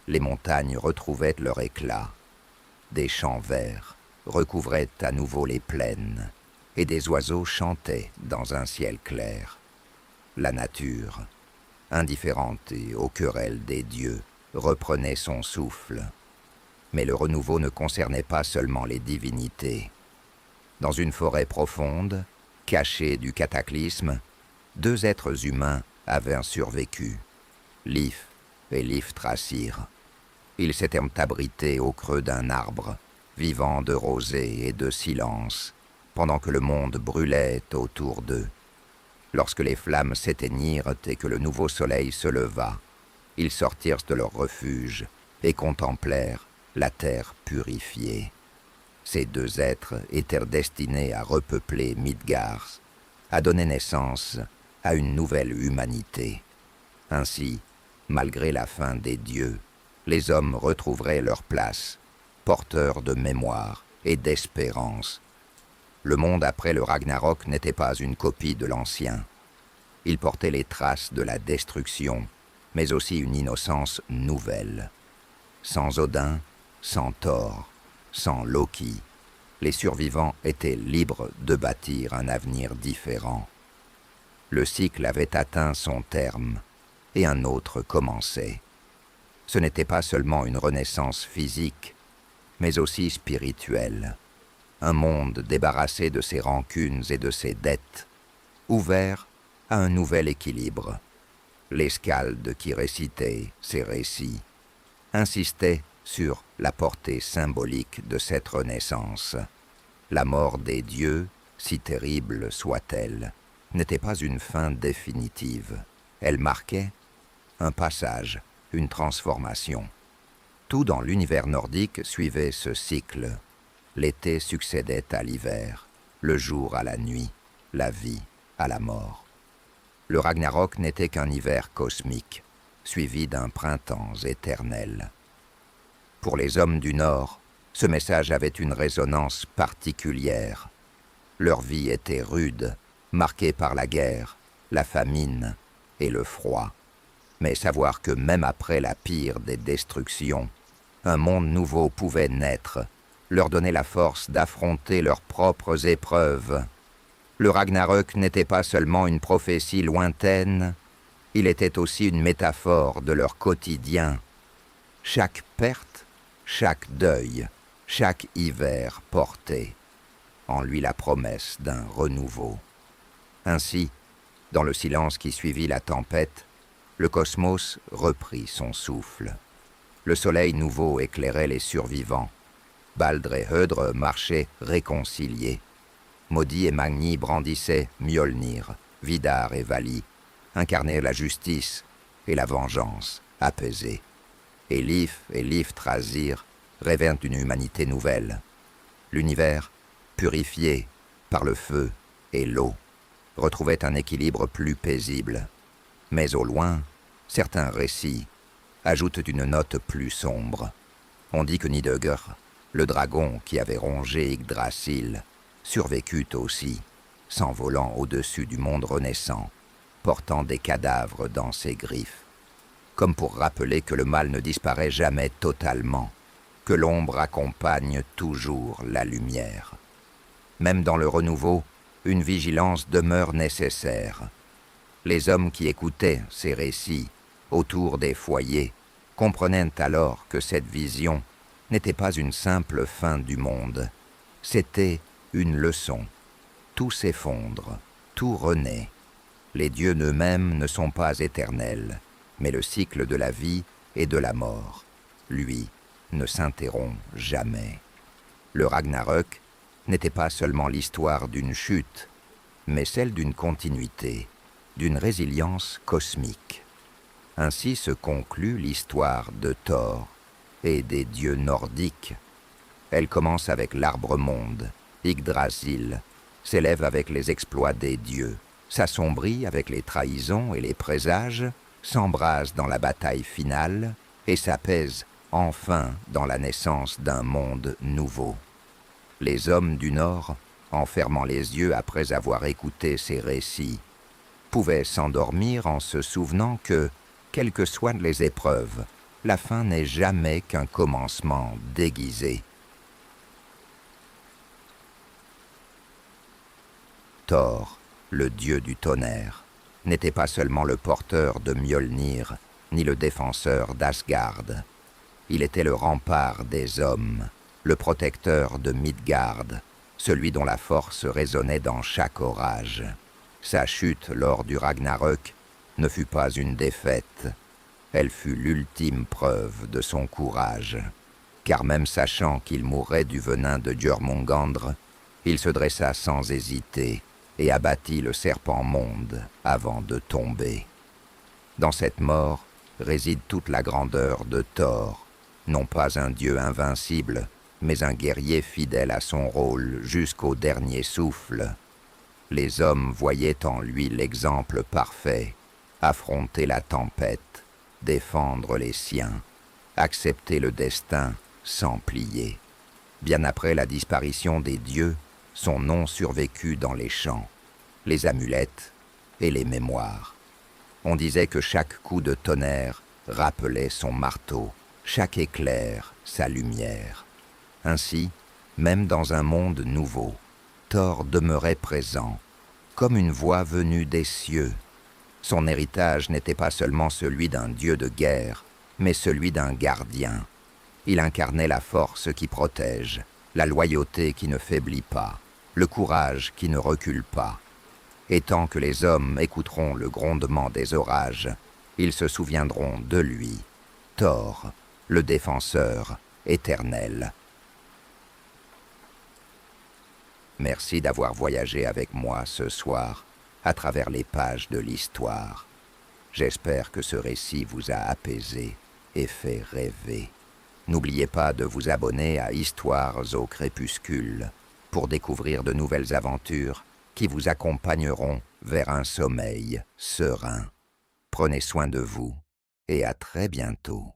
S1: les montagnes retrouvaient leur éclat. Des champs verts recouvraient à nouveau les plaines, et des oiseaux chantaient dans un ciel clair. La nature, indifférente et aux querelles des dieux, reprenait son souffle. Mais le renouveau ne concernait pas seulement les divinités. Dans une forêt profonde, cachée du cataclysme, deux êtres humains avaient survécu, Lif et Liftrasir. Ils s'étaient abrités au creux d'un arbre, vivant de rosée et de silence, pendant que le monde brûlait autour d'eux. Lorsque les flammes s'éteignirent et que le nouveau soleil se leva, ils sortirent de leur refuge et contemplèrent la terre purifiée. Ces deux êtres étaient destinés à repeupler Midgard, à donner naissance à une nouvelle humanité. Ainsi, malgré la fin des dieux, les hommes retrouveraient leur place, porteurs de mémoire et d'espérance. Le monde après le Ragnarok n'était pas une copie de l'ancien. Il portait les traces de la destruction, mais aussi une innocence nouvelle. Sans Odin, sans Thor, sans Loki, les survivants étaient libres de bâtir un avenir différent. Le cycle avait atteint son terme, et un autre commençait. Ce n'était pas seulement une renaissance physique, mais aussi spirituelle. Un monde débarrassé de ses rancunes et de ses dettes, ouvert à un nouvel équilibre. Les skaldes qui récitaient ces récits insistaient sur la portée symbolique de cette renaissance. La mort des dieux, si terrible soit-elle, n'était pas une fin définitive. Elle marquait un passage, une transformation. Tout dans l'univers nordique suivait ce cycle. L'été succédait à l'hiver, le jour à la nuit, la vie à la mort. Le Ragnarok n'était qu'un hiver cosmique, suivi d'un printemps éternel. Pour les hommes du Nord, ce message avait une résonance particulière. Leur vie était rude, marquée par la guerre, la famine et le froid. Mais savoir que même après la pire des destructions, un monde nouveau pouvait naître, leur donnait la force d'affronter leurs propres épreuves. Le Ragnarok n'était pas seulement une prophétie lointaine, il était aussi une métaphore de leur quotidien. Chaque perte, chaque deuil, chaque hiver portait en lui la promesse d'un renouveau. Ainsi, dans le silence qui suivit la tempête, le cosmos reprit son souffle. Le soleil nouveau éclairait les survivants. Baldr et Hödr marchaient réconciliés. Maudit et Magni brandissaient Mjolnir, Vidar et Vali incarnaient la justice et la vengeance apaisée. Et Lif et Liftrasir rêvaient d'une humanité nouvelle. L'univers, purifié par le feu et l'eau, retrouvait un équilibre plus paisible. Mais au loin, certains récits ajoutent une note plus sombre. On dit que Nidhöggr, le dragon qui avait rongé Yggdrasil, survécut aussi, s'envolant au-dessus du monde renaissant, portant des cadavres dans ses griffes, comme pour rappeler que le mal ne disparaît jamais totalement, que l'ombre accompagne toujours la lumière. Même dans le renouveau, une vigilance demeure nécessaire. Les hommes qui écoutaient ces récits autour des foyers comprenaient alors que cette vision n'était pas une simple fin du monde, c'était une leçon. Tout s'effondre, tout renaît. Les dieux eux-mêmes ne sont pas éternels, mais le cycle de la vie et de la mort, lui, ne s'interrompt jamais. Le Ragnarök n'était pas seulement l'histoire d'une chute, mais celle d'une continuité, d'une résilience cosmique. Ainsi se conclut l'histoire de Thor et des dieux nordiques. Elle commence avec l'arbre-monde, Yggdrasil, s'élève avec les exploits des dieux, s'assombrit avec les trahisons et les présages, s'embrase dans la bataille finale et s'apaise enfin dans la naissance d'un monde nouveau. Les hommes du Nord, en fermant les yeux après avoir écouté ces récits, pouvaient s'endormir en se souvenant que, quelles que soient les épreuves, la fin n'est jamais qu'un commencement déguisé. Thor, le dieu du tonnerre, n'était pas seulement le porteur de Mjolnir, ni le défenseur d'Asgard. Il était le rempart des hommes, le protecteur de Midgard, celui dont la force résonnait dans chaque orage. Sa chute lors du Ragnarök ne fut pas une défaite, elle fut l'ultime preuve de son courage. Car même sachant qu'il mourrait du venin de Jörmungandr, il se dressa sans hésiter et abattit le serpent monde avant de tomber. Dans cette mort réside toute la grandeur de Thor, non pas un dieu invincible, mais un guerrier fidèle à son rôle jusqu'au dernier souffle. Les hommes voyaient en lui l'exemple parfait, affronter la tempête, défendre les siens, accepter le destin sans plier. Bien après la disparition des dieux, son nom survécut dans les chants, les amulettes et les mémoires. On disait que chaque coup de tonnerre rappelait son marteau, chaque éclair sa lumière. Ainsi, même dans un monde nouveau, Thor demeurait présent, comme une voix venue des cieux. Son héritage n'était pas seulement celui d'un dieu de guerre, mais celui d'un gardien. Il incarnait la force qui protège, la loyauté qui ne faiblit pas, le courage qui ne recule pas. Et tant que les hommes écouteront le grondement des orages, ils se souviendront de lui, Thor, le défenseur éternel. Merci d'avoir voyagé avec moi ce soir à travers les pages de l'histoire. J'espère que ce récit vous a apaisé et fait rêver. N'oubliez pas de vous abonner à Histoires au crépuscule pour découvrir de nouvelles aventures qui vous accompagneront vers un sommeil serein. Prenez soin de vous et à très bientôt.